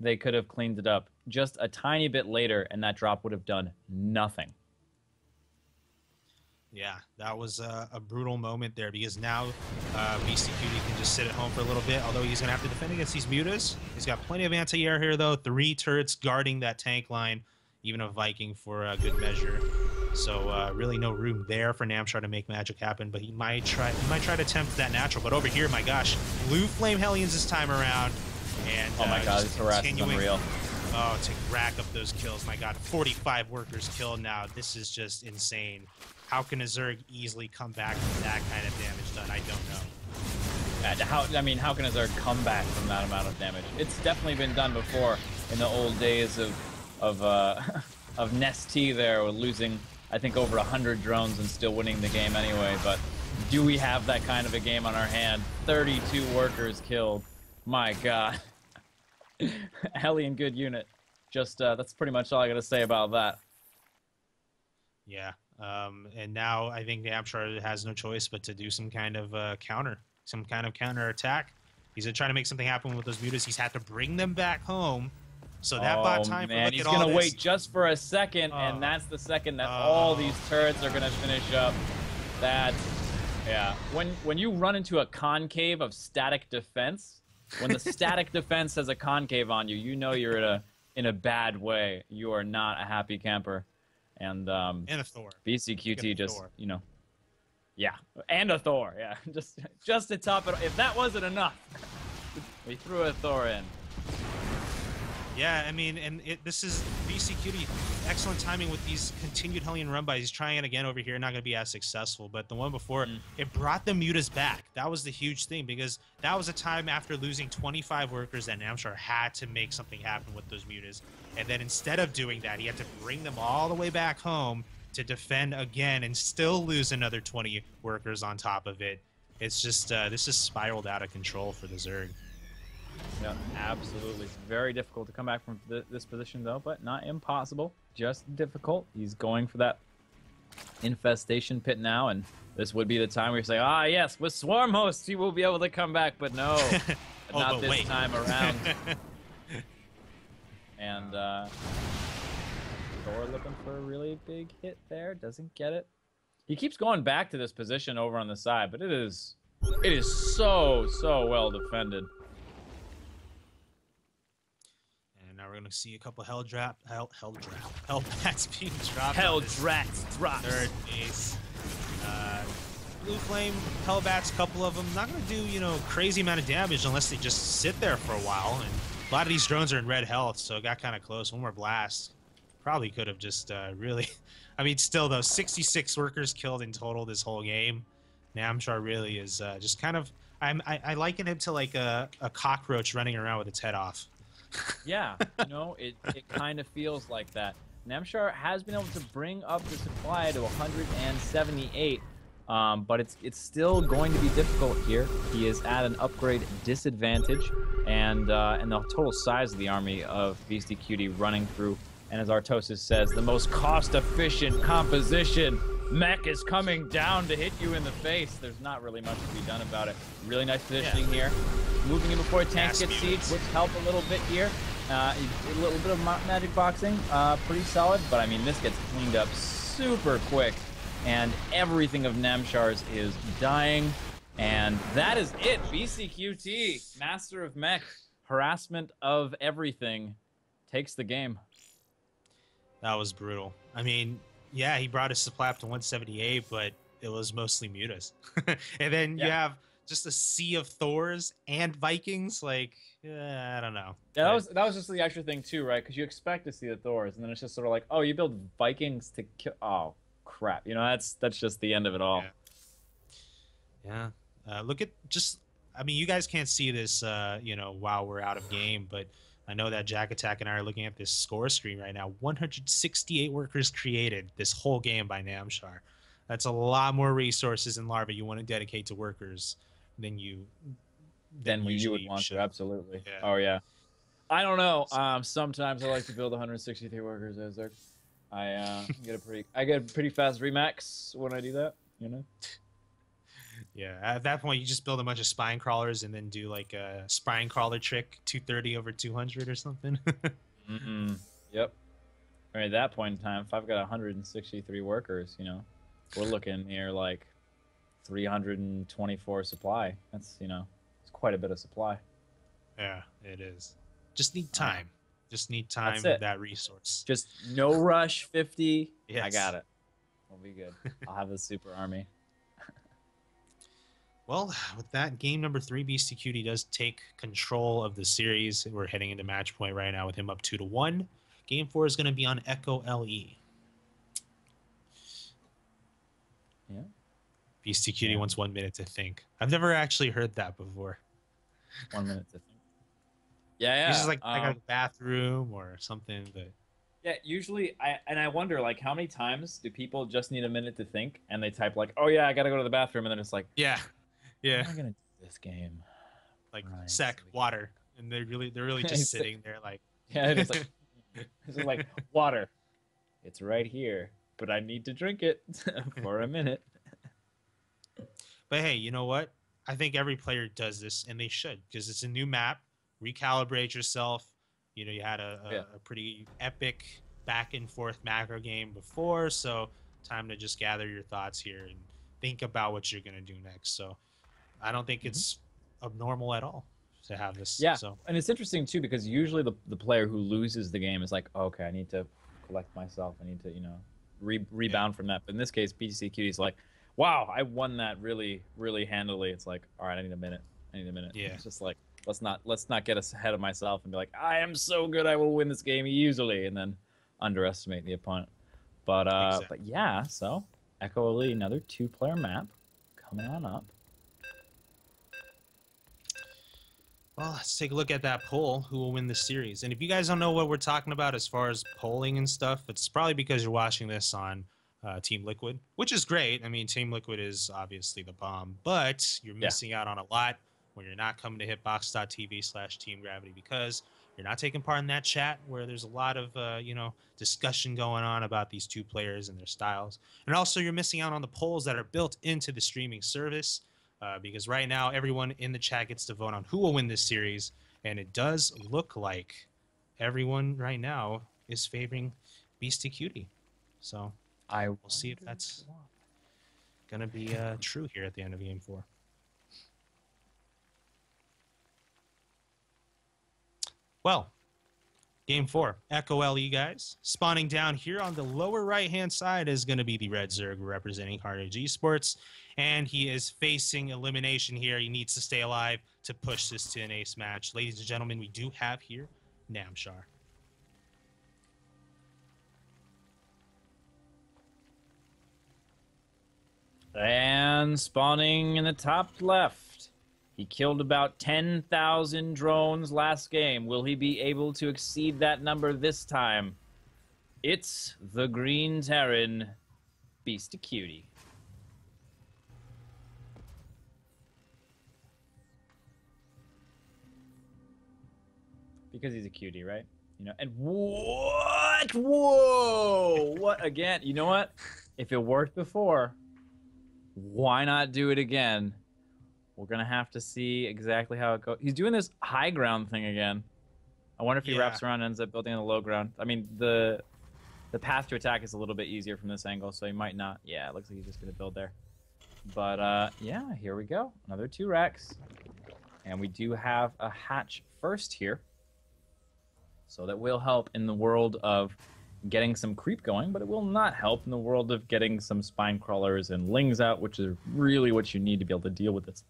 they could have cleaned it up. Just a tiny bit later, and that drop would have done nothing. Yeah, that was a brutal moment there, because now Beastyqt can just sit at home for a little bit, although he's going to have to defend against these mutas. He's got plenty of anti-air here, though. 3 turrets guarding that tank line, even a Viking for a good measure. So really no room there for Namshar to make magic happen, but he might try to attempt that natural. But over here, my gosh, blue flame Hellions this time around. And oh my god, this harass is unreal. Oh, to rack up those kills. My god, 45 workers killed now. This is just insane. How can a Zerg easily come back from that kind of damage done? I don't know. How can Azure come back from that amount of damage? It's definitely been done before in the old days of of Nestea there, losing I think over 100 drones and still winning the game anyway. But do we have that kind of a game on our hand? 32 workers killed. My God. Hellion good unit. Just that's pretty much all I gotta say about that. Yeah. And now I think Namshar has no choice but to do some kind of counter attack. He's gonna try to make something happen with those mutas. He's had to bring them back home. So that bought time man. for He's look at all gonna this. wait just for a second, and that's the second that all these turrets are gonna finish up. That, yeah. When you run into a concave of static defense, when the static defense has a concave on you, you know you're in a bad way. You are not a happy camper. And a Thor. Beastyqt just, you know, yeah, and a Thor, yeah, just to top it. If that wasn't enough, we threw a Thor in. Yeah, I mean, and this is Beastyqt. Excellent timing with these continued Hellion run bys. He's trying it again over here, not going to be as successful. But the one before, it brought the mutas back. That was the huge thing, because that was a time after losing 25 workers that Namshar had to make something happen with those mutas. And then instead of doing that, he had to bring them all the way back home to defend again and still lose another 20 workers on top of it. It's just, this is spiraled out of control for the Zerg. Yeah, absolutely. It's very difficult to come back from this position, though, but not impossible. Just difficult. He's going for that infestation pit now, and this would be the time where you say, ah, yes, with Swarm Host, he will be able to come back, but no, not this time around. And Thor looking for a really big hit there. Doesn't get it. He keeps going back to this position over on the side, but it is so well defended. Now we're gonna see a couple Hellbats being dropped. Helldrats drops. Third base. Blue Flame Hellbats, couple of them. Not gonna do, you know, crazy amount of damage unless they just sit there for a while. And a lot of these drones are in red health, so it got kind of close. One more blast. Probably could have just really. I mean, still though, 66 workers killed in total this whole game. Namshar really is just kind of. I liken him to like a cockroach running around with its head off. Yeah, you know, it kind of feels like that. Namshar has been able to bring up the supply to 178, but it's still going to be difficult here. He is at an upgrade disadvantage, and the total size of the army of Beastyqt running through, and as Artosis says, the most cost-efficient composition. Mech is coming down to hit you in the face. There's not really much to be done about it. Really nice positioning here. Moving in before tanks get sieged, which help a little bit here. A little bit of magic boxing, pretty solid. But I mean, this gets cleaned up super quick, and everything of Namshar's is dying. And that is it. Beastyqt, master of mech, harassment of everything, takes the game. That was brutal. I mean, yeah, he brought his supply up to 178, but it was mostly mutas. And then you have just a sea of Thors and Vikings. Like, I don't know. Yeah, that was just the extra thing too, right? Because you expect to see the Thors, and then it's just sort of like, oh, you build Vikings to kill. Oh, crap! You know, that's just the end of it all. Yeah. Look at just. I mean, you guys can't see this, you know, while we're out of game, but I know that Jack Attack and I are looking at this score screen right now. 168 workers created this whole game by Namshar. That's a lot more resources in Larva you want to dedicate to workers than you would want to. Absolutely. Yeah. Oh yeah. I don't know. Sometimes I like to build 163 workers as I get a pretty fast remax when I do that. You know. Yeah, at that point, you just build a bunch of spine crawlers and then do like a spine crawler trick, 230 over 200 or something. Yep. I mean, at that point in time, if I've got 163 workers, you know, we're looking here like 324 supply. That's, you know, it's quite a bit of supply. Yeah, it is. Just need time. Just need time, that resource. Just no rush, 50. Yes. I got it. We'll be good. I'll have the super army. Well, with that, game number 3, Beastyqt does take control of the series. We're heading into match point right now with him up 2-1. Game 4 is going to be on Echo LE. Yeah. Beastyqt wants 1 minute to think. I've never actually heard that before. 1 minute to think. Yeah. He's just like, I got a bathroom or something. But yeah, usually I wonder, like, how many times do people just need a minute to think and they type like, oh yeah, I gotta go to the bathroom, and then it's like, yeah. how am I gonna do this game? Like Right, sec, water. And they're really just sitting there like, yeah, it's like it's just like water. It's right here, but I need to drink it for a minute. But hey, you know what? I think every player does this, and they should, because it's a new map. Recalibrate yourself. You know, you had a pretty epic back and forth macro game before, so time to just gather your thoughts here and think about what you're gonna do next. So I don't think it's abnormal at all to have this. Yeah, so and it's interesting too, because usually the player who loses the game is like, oh, okay, I need to collect myself. I need to, you know, rebound from that. But in this case, Beastyqt is like, wow, I won that really, really handily. It's like, all right, I need a minute. Yeah. It's just like, let's not get us ahead of myself and be like, I am so good, I will win this game easily, and then underestimate the opponent. But Exactly. but yeah, so Echo Elite, another 2-player map coming on up. Well, let's take a look at that poll. Who will win the series? And if you guys don't know what we're talking about as far as polling and stuff, it's probably because you're watching this on Team Liquid, which is great. I mean, Team Liquid is obviously the bomb, but you're missing out on a lot when you're not coming to hitbox.tv/teamgravity, because you're not taking part in that chat where there's a lot of discussion going on about these two players and their styles. And also you're missing out on the polls that are built into the streaming service. Because right now everyone in the chat gets to vote on who will win this series, and it does look like everyone right now is favoring Beastyqt. So we'll see if that's gonna be true here at the end of Game 4. Well, Game 4, Echo LE, guys. Spawning down here on the lower right-hand side is going to be the Red Zerg representing Carnage Esports, and he is facing elimination here. He needs to stay alive to push this to an ace match. Ladies and gentlemen, we do have here Namshar. And spawning in the top left. He killed about 10,000 drones last game. Will he be able to exceed that number this time? It's the Green Terran, Beastyqt. Because he's a cutie, right? You know, and what? Whoa! What again? You know what? If it worked before, why not do it again? We're going to have to see exactly how it goes. He's doing this high ground thing again. I wonder if he wraps around and ends up building on the low ground. I mean, the path to attack is a little bit easier from this angle, so he might not. Yeah, it looks like he's just going to build there. But, yeah, here we go. Another 2 racks. And we do have a hatch first here. So that will help in the world of getting some creep going, but it will not help in the world of getting some spine crawlers and lings out, which is really what you need to be able to deal with this.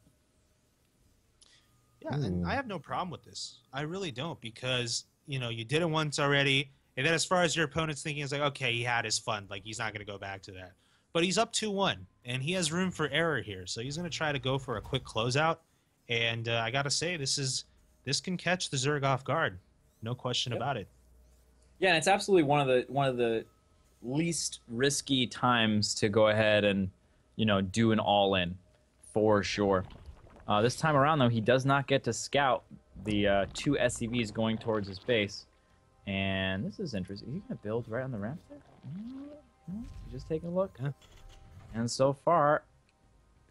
Yeah, and I have no problem with this. I really don't, because, you know, you did it once already, and then as far as your opponent's thinking, it's like, okay, he had his fun. Like, he's not going to go back to that. But he's up 2-1, and he has room for error here, so he's going to try to go for a quick closeout. And I got to say, this can catch the Zerg off guard. No question about it. Yeah, and it's absolutely one of the least risky times to go ahead and, you know, do an all-in, for sure. This time around, though, he does not get to scout the 2 SCVs going towards his base. And this is interesting. Is he going to build right on the ramp there? Just taking a look. Yeah. And so far,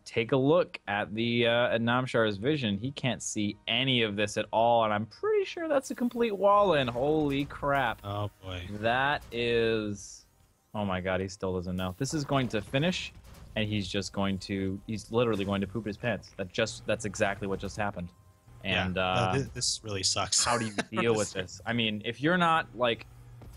take a look at the at Namshar's vision. He can't see any of this at all, and I'm pretty sure that's a complete wall-in. Holy crap. Oh, boy. That is... Oh, my God, he still doesn't know. This is going to finish, and he's literally going to poop his pants. That's exactly what just happened. And this really sucks. How do you deal with this? I mean, if you're not like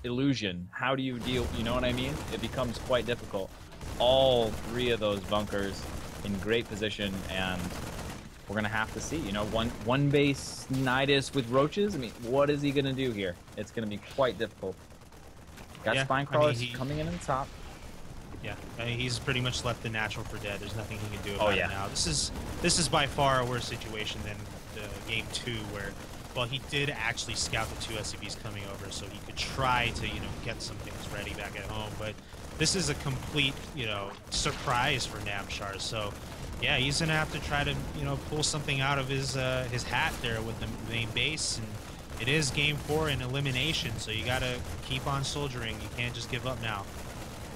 Illusion, how do you deal? You know what I mean? It becomes quite difficult. All 3 of those bunkers in great position, and we're gonna have to see. You know, one base Nidus with roaches. I mean, what is he gonna do here? It's gonna be quite difficult. Got spine crawlers coming in on top. Yeah, he's pretty much left the natural for dead. There's nothing he can do Oh, about yeah. it now. This is by far a worse situation than the game 2, where, well, he did actually scout the 2 SCVs coming over, so he could try to, you know, get some things ready back at home. But this is a complete, you know, surprise for Namshar. So, yeah, he's gonna have to try to, you know, pull something out of his hat there with the main base. And it is game 4 in elimination, so you gotta keep on soldiering. You can't just give up now.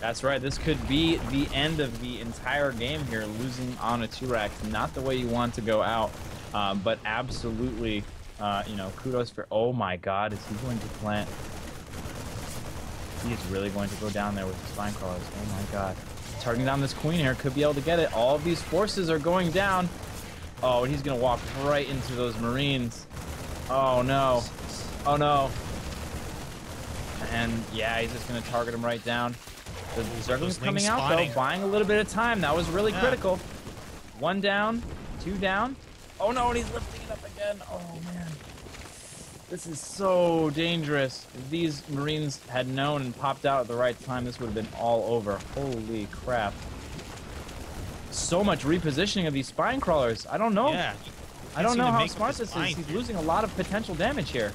That's right. This could be the end of the entire game here, losing on a 2-rack. Not the way you want to go out, but absolutely, you know, kudos for... Oh, my God. Is he going to plant? He is really going to go down there with the spine crawlers. Oh, my God. Targeting down this queen here. Could be able to get it. All of these forces are going down. Oh, and he's going to walk right into those Marines. Oh, no. Oh, no. And, yeah, he's just going to target him right down. The Zergling's coming out, though, buying a little bit of time. That was really critical. 1 down, 2 down. Oh, no, and he's lifting it up again. Oh, man. This is so dangerous. If these Marines had known and popped out at the right time, this would have been all over. Holy crap. So much repositioning of these spine crawlers. I don't know. Yeah. I don't know how smart this is. He's losing a lot of potential damage here.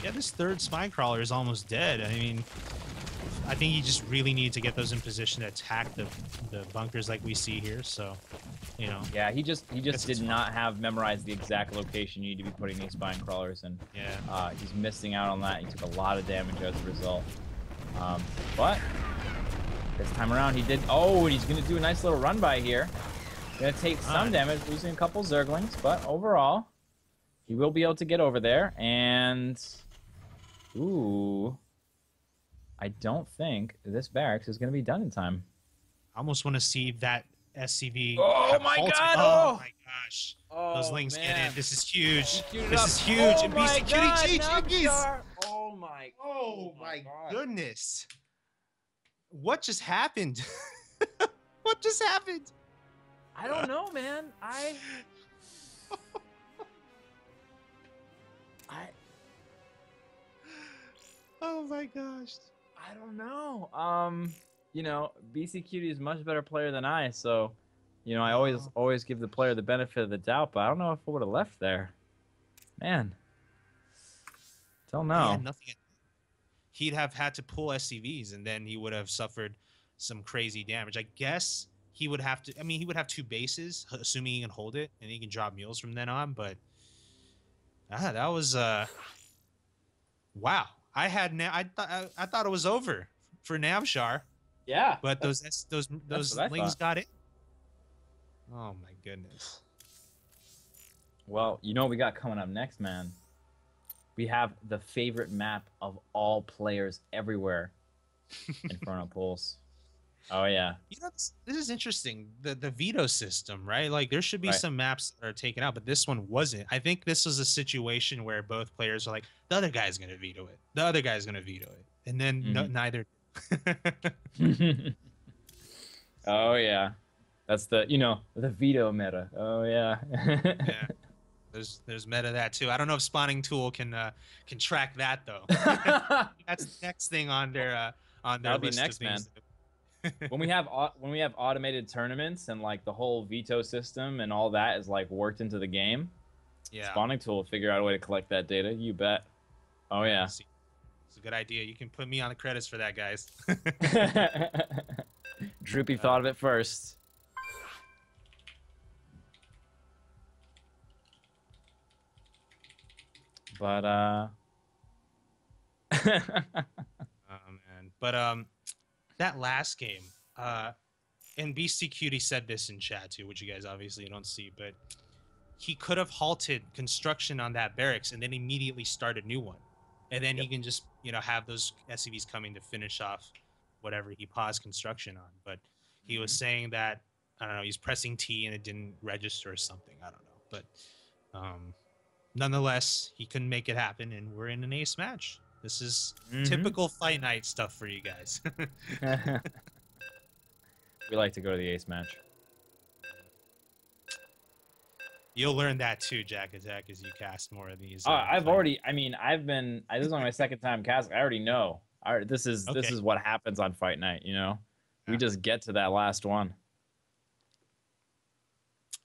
Yeah, this 3rd spine crawler is almost dead. I mean, I think you just really need to get those in position to attack the bunkers like we see here. So, you know. Yeah, he just did not have memorized the exact location you need to be putting these spine crawlers in. Yeah. He's missing out on that. He took a lot of damage as a result. But this time around, he did. Oh, and he's gonna do a nice little run by here. Gonna take some damage, losing a couple Zerglings, but overall, he will be able to get over there. And ooh. I don't think this barracks is going to be done in time. I almost want to see that SCV. Oh my God! Oh my gosh! Oh, Those lings man. get in. This is huge. This This is huge. Oh And my Beastyqt God, GG's. Namshar. Oh my. Oh my God. goodness! What just happened? What just happened? I don't know, man. Oh my gosh! I don't know. You know, Beastyqt is a much better player than I, so, you know, I always give the player the benefit of the doubt, but I don't know if I would have left there. Man. Don't know. He had nothing. He'd have had to pull SCVs, and then he would have suffered some crazy damage. I guess he would have to. I mean, he would have 2 bases, assuming he can hold it, and he can drop mules from then on. But that was wow. I thought it was over for Namshar. Yeah. But those lings got it. Oh my goodness. Well, you know what we got coming up next, man? We have the favorite map of all players everywhere. Inferno Pulse. Oh, yeah. You know, this is interesting. The veto system, right? Like, there should be some maps that are taken out, but this one wasn't. I think this was a situation where both players were like, the other guy's going to veto it. The other guy's going to veto it. And then neither. Oh, yeah. That's the, you know, the veto meta. Oh, yeah. Yeah. There's meta that too. I don't know if Spawning Tool can track that though. That's the next thing on their That'll list be next, of things. man. when we have automated tournaments and like the whole veto system and all that is like worked into the game, yeah, Spawning Tool will figure out a way to collect that data. You bet. Oh yeah. It's a good idea. You can put me on the credits for that, guys. Droopy thought of it first. But oh man. But that last game, and Beastyqt said this in chat too, which you guys obviously don't see, but he could have halted construction on that barracks and then immediately start a new one. And then he can just, you know, have those SCVs coming to finish off whatever he paused construction on. But he was saying that, I don't know, he's pressing T and it didn't register or something. I don't know. But nonetheless, he couldn't make it happen, and we're in an ace match. This is typical fight night stuff for you guys. We like to go to the ace match. You'll learn that too, Jack Attack, as you cast more of these. I've already. I mean, this is only my second time casting. I already know. This is what happens on fight night. You know, we just get to that last one.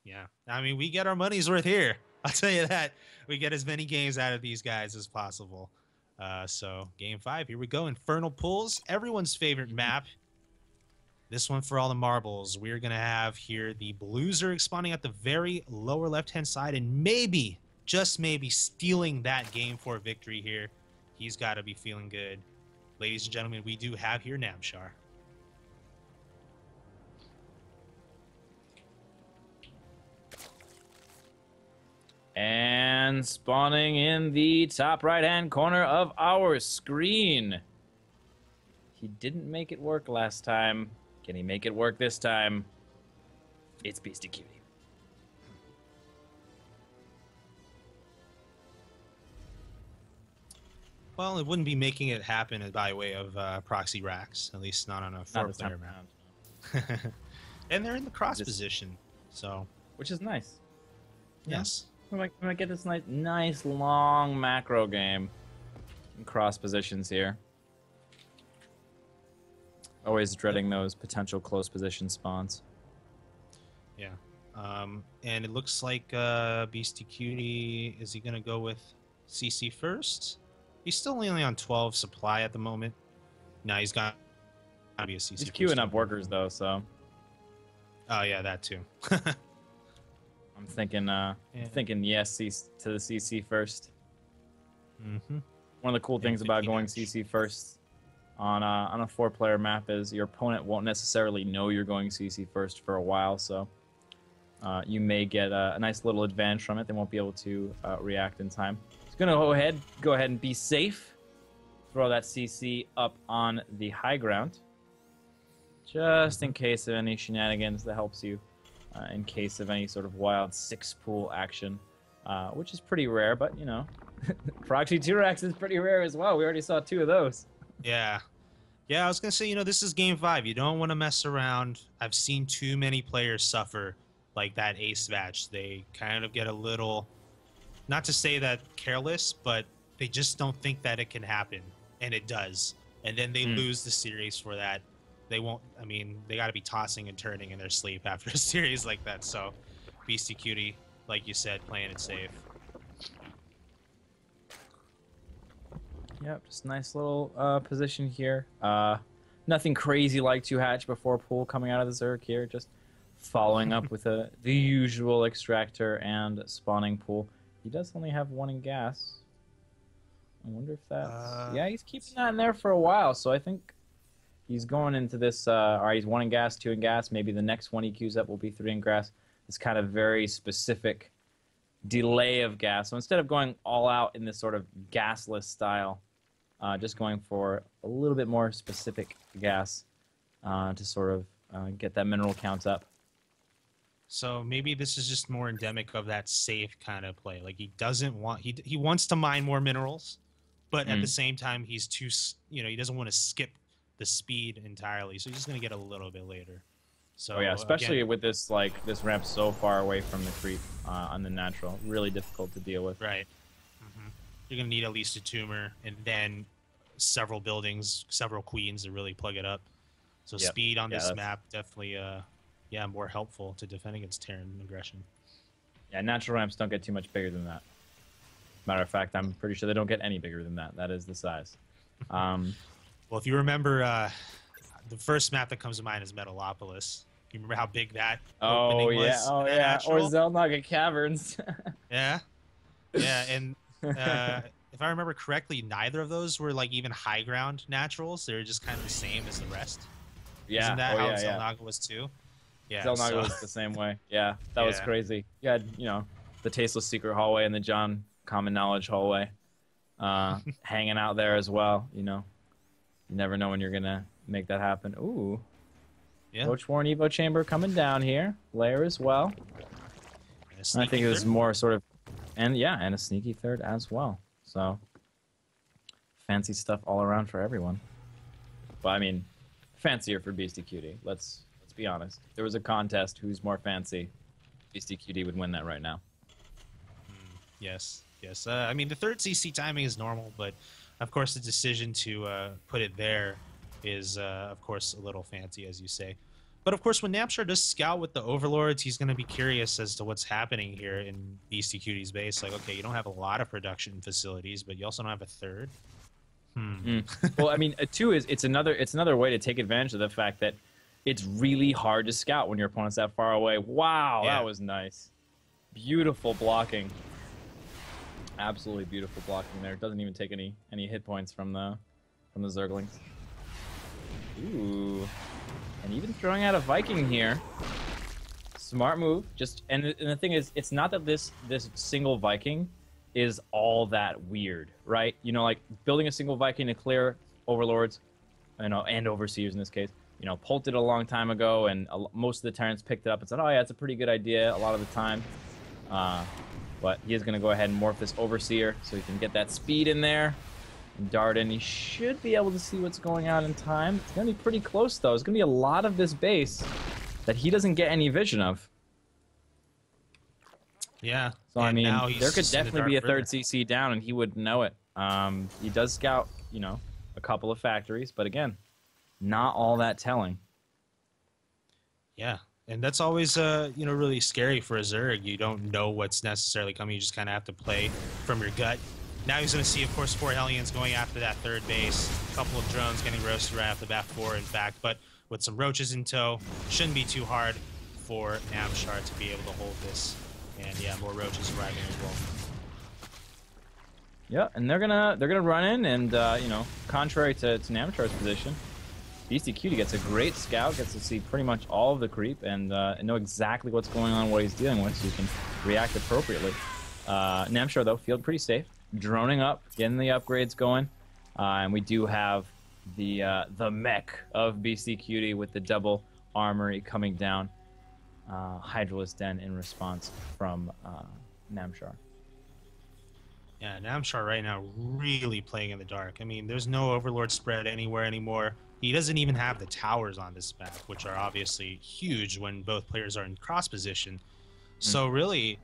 Yeah, I mean, we get our money's worth here. I'll tell you that. We get as many games out of these guys as possible. So game 5, here we go. Infernal Pools, everyone's favorite map. This one for all the marbles. We're going to have here the Blueser spawning at the very lower left-hand side and maybe, just maybe, stealing that game 4 victory here. He's got to be feeling good. Ladies and gentlemen, we do have here Namshar. And spawning in the top right-hand corner of our screen. He didn't make it work last time. Can he make it work this time? It's Beastyqt. Well, it wouldn't be making it happen by way of proxy racks, at least not on a 4-player map. And they're in the cross position, so... Which is nice. Yes. We might get this nice long macro game in cross positions here. Always dreading those potential close position spawns. Yeah. And it looks like Beastyqt, is he going to go with CC first? He's still only on 12 supply at the moment. No, he's got to be a CC. He's queuing up workers, though, so... Oh, yeah, that too. I'm thinking yes to the CC first. Mm-hmm. One of the cool things about going CC first on a 4-player map is your opponent won't necessarily know you're going CC first for a while, so you may get a nice little advantage from it. They won't be able to react in time. He's gonna go ahead and be safe. Throw that CC up on the high ground, just in case of any shenanigans that helps you. In case of any sort of wild 6-pool action, which is pretty rare, but, you know, Proxy 2-Rex is pretty rare as well. We already saw 2 of those. Yeah. Yeah, I was going to say, you know, this is game 5. You don't want to mess around. I've seen too many players suffer like that ace match. They kind of get a little, not to say that careless, but they just don't think that it can happen, and it does. And then they lose the series for that. They won't, I mean, they got to be tossing and turning in their sleep after a series like that. So, Beastyqt, like you said, playing it safe. Yep, just nice little position here. Nothing crazy like 2-hatch before pool coming out of the Zerg here. Just following up with the usual extractor and spawning pool. He does only have 1 in gas. I wonder if that's... yeah, he's keeping that in there for a while, so I think... He's going into this, all right, he's 1 in gas, 2 in gas. Maybe the next one he queues up will be 3 in gas. This kind of very specific delay of gas. So instead of going all out in this sort of gasless style, just going for a little bit more specific gas to sort of get that mineral count up. So maybe this is just more endemic of that safe kind of play. Like he doesn't want, he wants to mine more minerals, but at the same time, he's too, you know, he doesn't want to skip the speed entirely, so he's just gonna get a little bit later. So yeah, especially again, with this this ramp so far away from the creep on the natural, really difficult to deal with. Right. You're gonna need at least a tumor and then several buildings, several queens to really plug it up. So speed on this map definitely, more helpful to defend against Terran aggression. Yeah, natural ramps don't get too much bigger than that. Matter of fact, I'm pretty sure they don't get any bigger than that. That is the size. Well, if you remember, the first map that comes to mind is Metalopolis. You remember how big that opening was? Oh, yeah. Or Zelnaga Caverns. Yeah. Yeah, and if I remember correctly, neither of those were, like, even high ground naturals. They were just kind of the same as the rest. Yeah. Isn't that how Zelnaga was, too? Yeah, Zelnaga was the same way. Yeah, that was crazy. You had, you know, the Tasteless Secret Hallway and the John Common Knowledge Hallway hanging out there as well, you know. You never know when you're going to make that happen. Ooh. Yeah. Roach Warren Evo Chamber coming down here. Lair as well. And I think it was more sort of... And a sneaky third as well. So, fancy stuff all around for everyone. But, I mean, fancier for Beastyqt. Let's be honest. If there was a contest who's more fancy, Beastyqt would win that right now. Yes. I mean, the third CC timing is normal, but... Of course, the decision to put it there is, of course, a little fancy, as you say. But of course, when Namshar does scout with the Overlords, he's going to be curious as to what's happening here in Beastyqt's base. Like, okay, you don't have a lot of production facilities, but you also don't have a third. Well, I mean, two is it's another way to take advantage of the fact that it's really hard to scout when your opponent's that far away. Wow, Yeah. that was nice. Beautiful blocking. Absolutely beautiful blocking there. It doesn't even take any hit points from the Zerglings. Ooh. And even throwing out a Viking here. Smart move. And the thing is, it's not that this single Viking is all that weird, right? You know, like building a single Viking to clear Overlords, you know, and Overseers in this case. You know, Pult did it a long time ago, and most of the Tyrants picked it up and said, oh yeah, it's a pretty good idea a lot of the time. But he is going to go ahead and morph this Overseer so he can get that speed in there. And dart in. He should be able to see what's going on in time. It's going to be pretty close, though. It's going to be a lot of this base that he doesn't get any vision of. Yeah. So, I mean, there could just in the definitely be a dark third river. CC down, and he wouldn't know it. He does scout, you know, a couple of factories, but again, not all that telling. Yeah. And that's always, you know, really scary for a Zerg. You don't know what's necessarily coming. You just kind of have to play from your gut. Now he's going to see, of course, 4 Hellions going after that third base. A couple of drones getting roasted right off the bat, 4, in fact. But with some roaches in tow, shouldn't be too hard for Namshar to be able to hold this. And yeah, more roaches arriving as well. Yeah, and they're gonna run in, and you know, contrary to Namshar's position, Beastyqt gets a great scout, gets to see pretty much all of the creep, and know exactly what's going on, what he's dealing with, so he can react appropriately. Namshar, though, feels pretty safe, droning up, getting the upgrades going, and we do have the mech of Beastyqt with the double armory coming down. Hydralisk Den in response from Namshar. Yeah, Namshar right now really playing in the dark. I mean, there's no Overlord spread anywhere anymore. He doesn't even have the towers on this map, which are obviously huge when both players are in cross position. So really,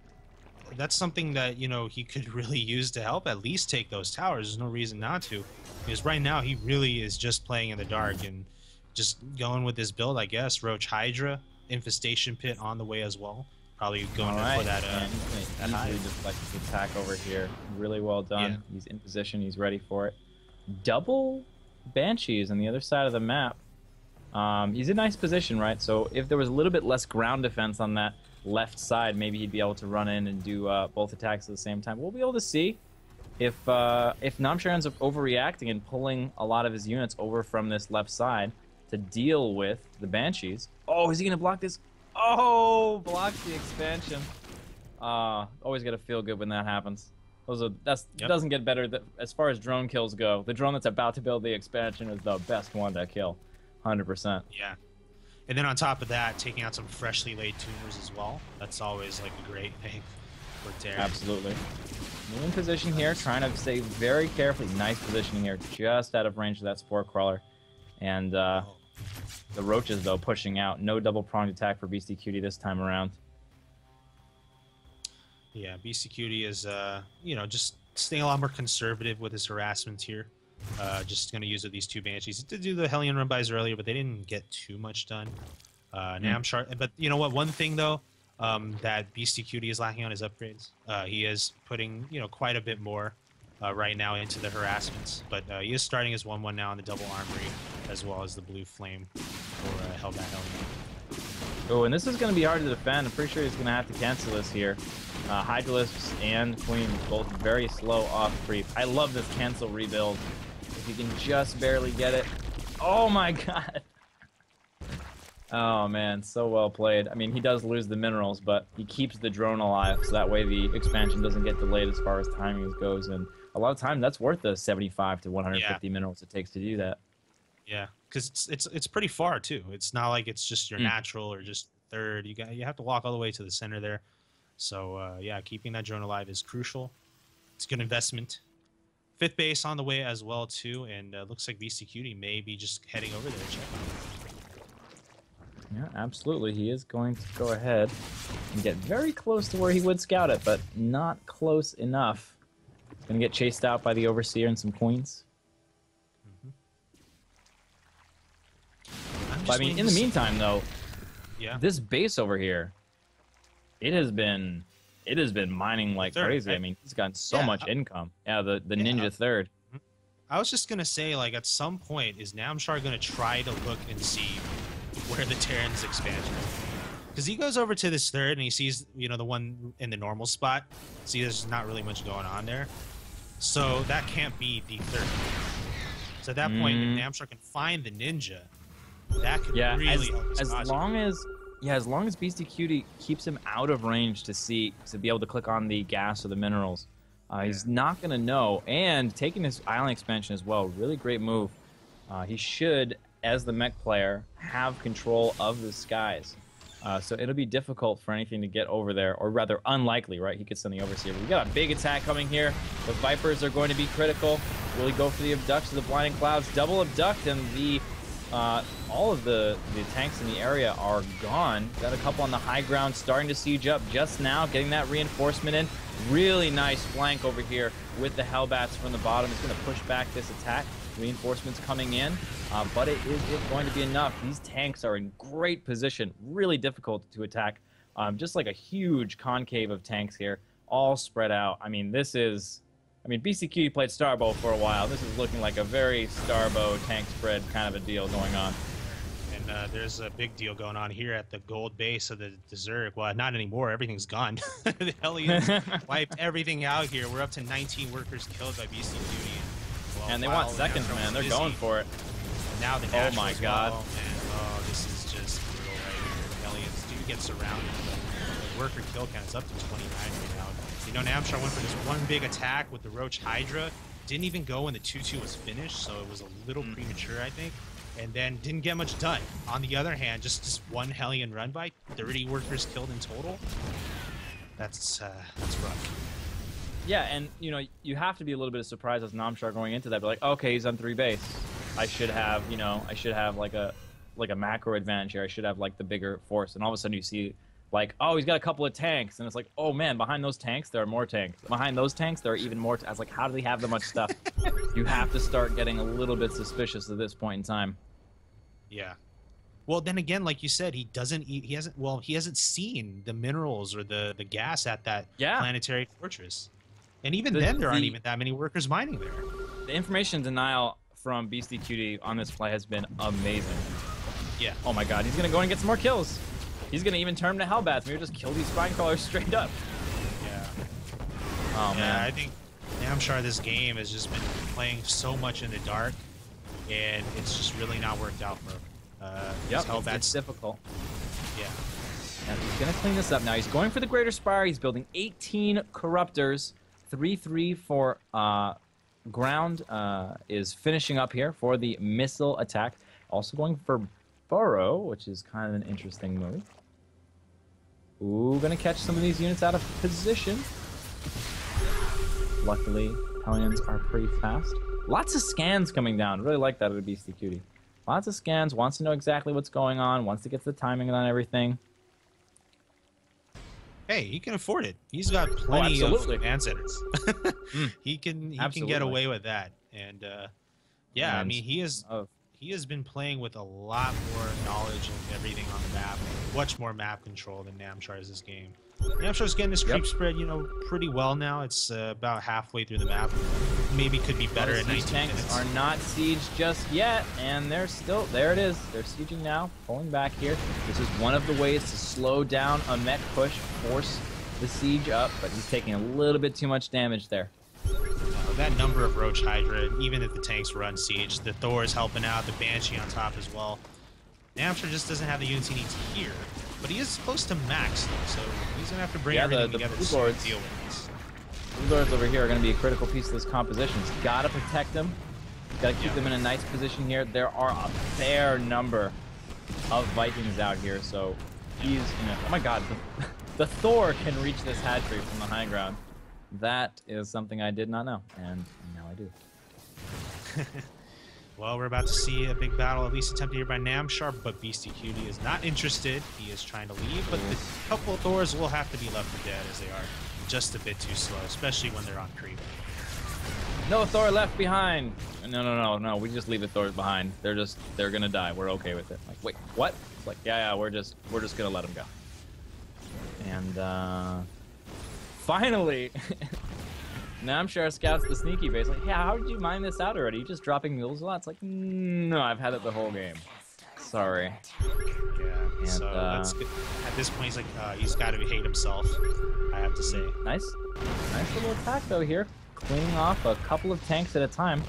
that's something that, you know, he could really use to help at least take those towers. There's no reason not to. Because right now, he really is just playing in the dark and just going with this build, I guess. Roach Hydra, Infestation Pit on the way as well. Probably going for that. That easily deflects the attack over here. Really well done. Yeah. He's in position. He's ready for it. Double Banshees on the other side of the map. He's in nice position, right? So if there was a little bit less ground defense on that left side, maybe he'd be able to run in and do both attacks at the same time. We'll be able to see if Namshar ends up overreacting and pulling a lot of his units over from this left side to deal with the Banshees. Oh, is he gonna block this? Oh, blocks the expansion. Always gotta feel good when that happens. Doesn't get better. As far as drone kills go, the drone that's about to build the expansion is the best one to kill, 100%. Yeah. And then on top of that, taking out some freshly laid tumors as well. That's always like a great thing for Terry. Absolutely. In position here, trying to stay very carefully. Nice positioning here, just out of range of that Spore Crawler. And the roaches, though, pushing out. No double-pronged attack for Beastyqt this time around. Yeah, Beastyqt is, you know, just staying a lot more conservative with his harassment here. Just going to use these 2 Banshees. He did do the Hellion run-bys earlier, but they didn't get too much done. Namshar, but you know what? One thing, though, that Beastyqt is lacking on his upgrades. He is putting, you know, quite a bit more right now into the harassments, but he is starting his 1/1 now on the double armory, as well as the blue flame for Hellbat Hellion. Oh, and this is going to be hard to defend. I'm pretty sure he's going to have to cancel this here. Hydralisks and Queens both very slow off creep. I love this cancel rebuild. If you can just barely get it. Oh my god. Oh man, so well played. I mean, he does lose the minerals, but he keeps the drone alive, so that way the expansion doesn't get delayed as far as timing goes. And a lot of time, that's worth the 75 to 150 minerals it takes to do that. Yeah, because it's pretty far too. It's not like it's just your natural or just third. You have to walk all the way to the center there. So yeah, keeping that drone alive is crucial. It's a good investment. 5th base on the way as well too, and looks like Beastyqt may be just heading over there to check on it. Yeah, absolutely. He is going to go ahead and get very close to where he would scout it, but not close enough. He's going to get chased out by the Overseer and some Queens. But, I mean, in the meantime, though, yeah, this base over here, it has been mining like Third, crazy. right? I mean, he's gotten so much income. Yeah, the Ninja third. I was just gonna say, like, at some point, is Namshar gonna try to look and see where the Terran's expansion is? Because he goes over to this third and he sees, you know, the one in the normal spot. See, there's not really much going on there. So that can't be the third. So at that point, if Namshar can find the ninja, that could really help his cause. as long as Beastyqt keeps him out of range to be able to click on the gas or the minerals, he's not gonna know. And taking his island expansion as well, really great move. He should, as the mech player, have control of the skies. So it'll be difficult for anything to get over there, or rather unlikely, right? He could send the Overseer. We got a big attack coming here. The Vipers are going to be critical. Will he go for the abduct to the Blinding Clouds? Double abduct, and the all of the tanks in the area are gone. Got a couple on the high ground, starting to siege up just now, getting that reinforcement in. Really nice flank over here with the Hellbats from the bottom. It's going to push back this attack. Reinforcements coming in, but is it going to be enough? These tanks are in great position, really difficult to attack. Just like a huge concave of tanks here, all spread out. I mean, Beastyqt played Starbow for a while. This is looking like a very Starbow tank spread kind of a deal going on. And there's a big deal going on here at the gold base of the Zerg. Well, not anymore. Everything's gone. The Hellions wiped everything out here. We're up to 19 workers killed by Beastyqt. And they want seconds, man. They're going for it. Now the oh my god. Well, man. Oh, this is just brutal right here. The Hellions do get surrounded. The worker kill count is up to 29 right now. You know, Namshar went for this one big attack with the Roach Hydra. Didn't even go when the 2-2 was finished, so it was a little premature, I think. And then didn't get much done. On the other hand, just one Hellion run by, 30 workers killed in total. That's rough. Yeah, and you know, you have to be a little bit of surprise as Namshar going into that. But like, okay, he's on 3 base. I should have like a macro advantage here. I should have like the bigger force. And all of a sudden you see like, oh, he's got a couple of tanks, and it's like, oh man, behind those tanks there are more tanks. Behind those tanks there are even more. I was like, how do they have that much stuff? You have to start getting a little bit suspicious at this point in time. Yeah. Well, then again, like you said, he hasn't seen the minerals or the gas at that planetary fortress. And even then, there aren't even that many workers mining there. The information denial from Beastyqt on this play has been amazing. Yeah. Oh my god, he's going to go and get some more kills. He's going to even turn to Hellbats. Maybe just kill these spine crawlers straight up. Yeah. Oh, man. I think Namshar this game has just been playing so much in the dark, and it's just really not worked out for him. It's difficult. Yeah. And he's going to clean this up now. He's going for the Greater Spire. He's building 18 Corruptors. 3-3 for ground is finishing up here for the missile attack. Also going for Burrow, which is kind of an interesting move. Ooh, going to catch some of these units out of position. Luckily, Hellions are pretty fast. Lots of scans coming down. Really like that at a Beastyqt. Lots of scans, wants to know exactly what's going on, wants to get the timing on everything. Hey, he can afford it. He's got plenty of command centers. He can get away with that. And yeah, I mean, he has been playing with a lot more knowledge of everything on the map, much more map control than Namshar is this game. Namshar's getting his creep spread, you know, pretty well now. It's about halfway through the map. Maybe could be better at 19 tanks minutes. Are not sieged just yet, and they're still there. It is. They're sieging now, pulling back here. This is one of the ways to slow down a mech push, force the siege up, but he's taking a little bit too much damage there. That number of Roach Hydra, even if the tanks run siege, the Thor is helping out, the Banshee on top as well. Namshar just doesn't have the units he needs here, but he is close to max, though, so he's going to have to bring everything together to deal with this. Blue Lords over here are going to be a critical piece of this composition. He's got to protect them. Got to keep them in a nice position here. There are a fair number of Vikings out here, so he's in a... Oh my god, the Thor can reach this hatchery from the high ground. That is something I did not know, and now I do. Well, we're about to see a big battle, at least attempted here by Namshar, but Beastyqt is not interested. He is trying to leave, but the couple of Thors will have to be left for dead, as they are just a bit too slow, especially when they're on creep. No Thor left behind. no. We just leave the Thors behind. They're gonna die. We're okay with it. Like, wait, what? It's like, yeah, we're just gonna let them go. And finally, Namshar scouts the sneaky base. Like, yeah, how did you mine this out already? You just dropping mules a lot? It's like, no, I've had it the whole game. Sorry. Yeah. And, so that's good. At this point, he's got to hate himself. I have to say. Nice little attack though here, cleaning off a couple of tanks at a time.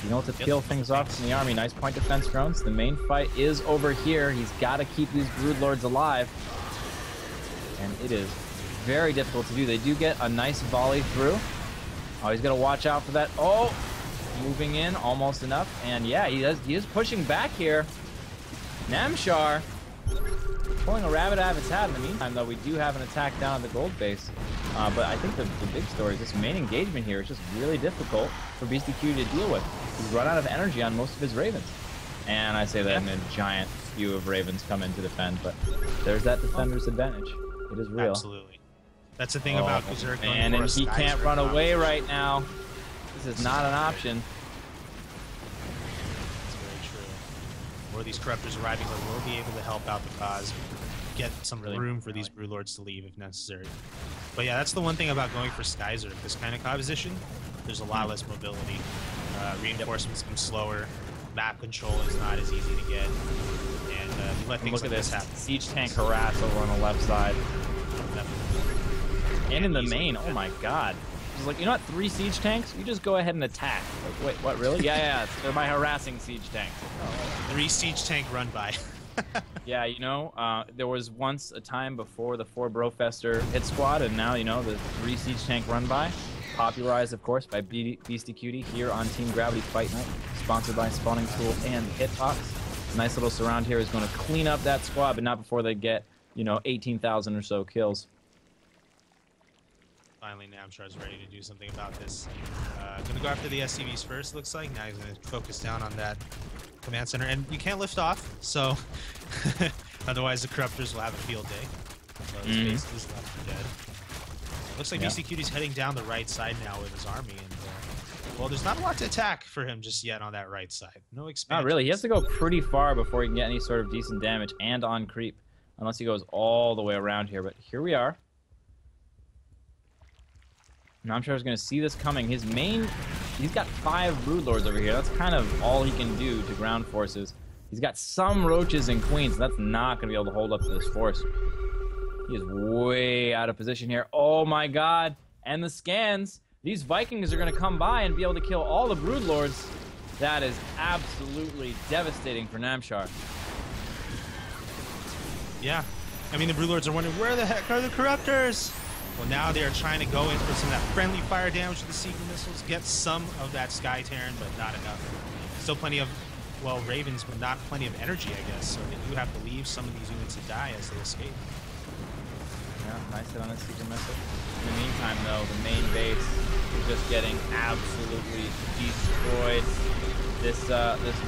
You know, to peel things off from the army. Nice point defense drones. The main fight is over here. He's got to keep these broodlords alive, and it is very difficult to do. They do get a nice volley through. Oh, he's got to watch out for that. Oh, moving in, almost enough. And yeah, he is pushing back here. Namshar pulling a rabbit out of his hat. In the meantime, though, we do have an attack down at the gold base. But I think the big story is this main engagement here is just really difficult for Beastyqt to deal with. He's run out of energy on most of his ravens. And I say that in a giant few of ravens come in to defend, but there's that defender's advantage. It is real. Absolutely. That's the thing about Berserk. And he can't run away right now. This is not an option. That's very true. More of these corruptors arriving that will be able to help out the cause, get some room for these broodlords to leave if necessary. But yeah, that's the one thing about going for Skyzer. This kind of composition, there's a lot less mobility. Reinforcements come slower. Map control is not as easy to get. And you let things like this happen. Siege tank harass over on the left side. And in the main, oh my god. It's like, you know what, 3 siege tanks? You just go ahead and attack. Like, wait, what, really? Yeah, they're my harassing siege tanks. 3 siege tank run by. Yeah, you know, there was once a time before the 4 Brofester hit squad, and now, you know, the 3 siege tank run by. Popularized, of course, by Beastyqt here on Team Gravity Fight Night. Sponsored by Spawning Tool and Hitbox. Nice little surround here is going to clean up that squad, but not before they get, you know, 18,000 or so kills. Finally, Namshar is ready to do something about this. Gonna go after the SCVs first, looks like. Now he's gonna focus down on that command center, and you can't lift off, so otherwise the corruptors will have a field day. So his base is left for dead. Looks like Beastyqt is heading down the right side now with his army, and well, there's not a lot to attack for him just yet on that right side. No expansion. Not really. He has to go pretty far before he can get any sort of decent damage and on creep, unless he goes all the way around here. But here we are. Namshar is going to see this coming. His main, he's got 5 broodlords over here. That's kind of all he can do to ground forces. He's got some roaches and queens, so that's not going to be able to hold up to this force. He is way out of position here. Oh my god. And the scans. These Vikings are going to come by and be able to kill all the broodlords. That is absolutely devastating for Namshar. Yeah. I mean, the broodlords are wondering, where the heck are the corruptors? Well, now they are trying to go in for some of that friendly fire damage with the Seeker missiles, get some of that Sky Terran, but not enough. Still plenty of, well, Ravens, but not plenty of energy, I guess. So they do have to leave some of these units to die as they escape. Yeah, nice hit on a Seeker missile. In the meantime, though, the main base is just getting absolutely destroyed. This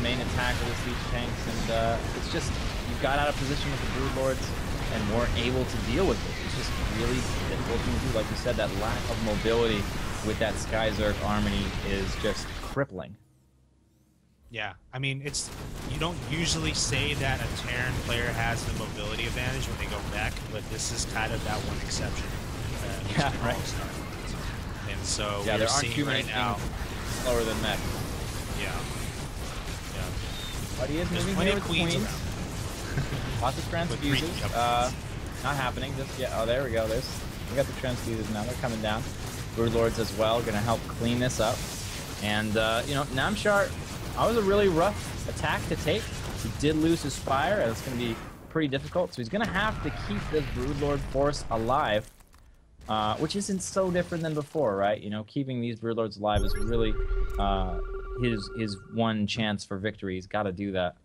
main attack of the siege tanks, and it's just, you got out of position with the broodlords and weren't able to deal with it. It's just really difficult to do. Like you said, that lack of mobility with that Skyzerk army is just crippling. Yeah, I mean, you don't usually say that a Terran player has the mobility advantage when they go back, but this is kind of that one exception. Yeah, right. And so yeah, we're there aren't too many right now slower than mech. Yeah. But he is There's moving plenty here of with queens queens. around. Lots of transfuses. Not happening just yet. Oh, there we go. We got the transfuses now. They're coming down. Broodlords as well, going to help clean this up. And you know, Namshar, that was a really rough attack to take. He did lose his fire, and it's going to be pretty difficult. So he's going to have to keep this Broodlord force alive, which isn't so different than before, right? You know, keeping these Broodlords alive is really his one chance for victory. He's got to do that.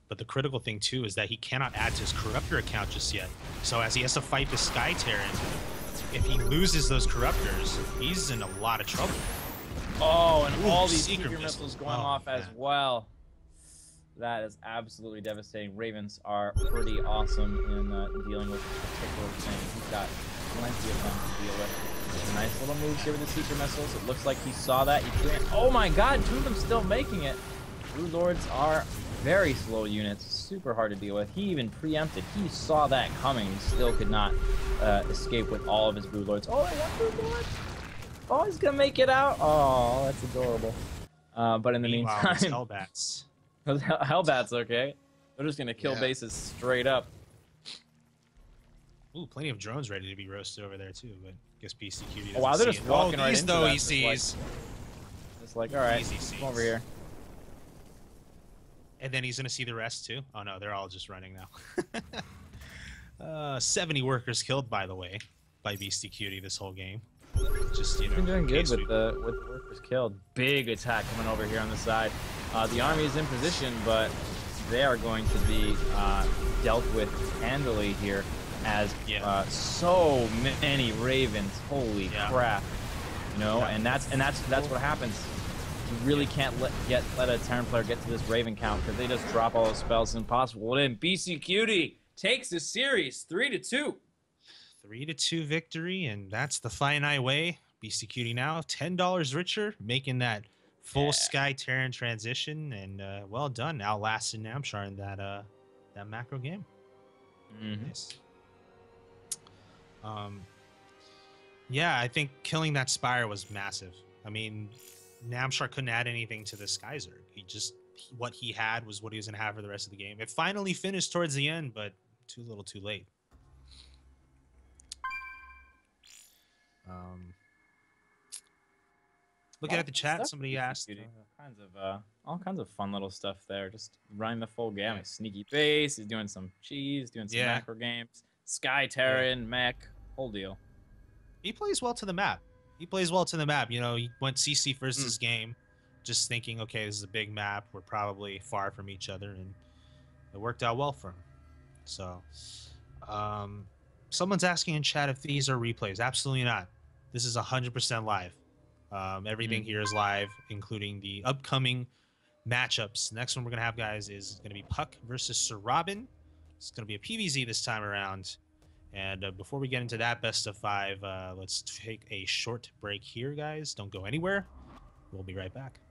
But the critical thing, too, is that he cannot add to his Corruptor account just yet. So as he has to fight the Sky Terran, if he loses those Corruptors, he's in a lot of trouble. Oh, and all these Seeker Seeker missiles going off as well. That is absolutely devastating. Ravens are pretty awesome in dealing with this particular thing. He's got plenty of them to deal with. Nice little moves here with the Seeker missiles. It looks like he saw that. He's doing. Oh my God, 2 of them still making it. Blue Lords are very slow units, super hard to deal with. He even preempted. He saw that coming. He still could not escape with all of his Blue Lords. Oh, I got Blue Lords. Oh, he's gonna make it out. Oh, that's adorable. But in the meantime, Hellbats. Hellbats, okay. They're just gonna kill bases straight up. Ooh, plenty of drones ready to be roasted over there too, but I guess Beastyqt doesn't Oh, wow, they're see just it. walking right into though that. he sees. It's like, all right, Easy sees. come over here. And then he's gonna see the rest too. Oh no, they're all just running now. 70 workers killed, by the way, by Beastyqt this whole game. Just He's been doing good with the workers killed. Big attack coming over here on the side. The army is in position, but they are going to be dealt with handily here, as so many ravens. Holy crap! You know, and that's what happens. You really can't let a Terran player get to this raven count because they just drop all those spells. It's impossible. Well, then Beastyqt takes the series 3-2. 3-2 victory, and that's the finite way. Beastyqt now $10 richer, making that full Sky Terran transition, and well done, outlasted Namshar in that macro game. Nice. Yeah, I think killing that Spire was massive. I mean, Namshar couldn't add anything to the Skyzerg. What he had was what he was gonna have for the rest of the game. It finally finished towards the end, but too little, too late. Looking at the chat, somebody asked. All kinds of fun little stuff there. Just running the full gamut. Sneaky base. He's doing some cheese, doing some macro games. Sky Terran, mech, whole deal. He plays well to the map. You know, he went CC first this game, just thinking, okay, this is a big map. We're probably far from each other, and it worked out well for him. So, someone's asking in chat if these are replays. Absolutely not. This is 100% live. Everything here is live, including the upcoming matchups. The next one we're going to have, guys, is going to be Puck versus Sir Robin. It's going to be a PvZ this time around. And before we get into that best of 5, let's take a short break here, guys. Don't go anywhere. We'll be right back.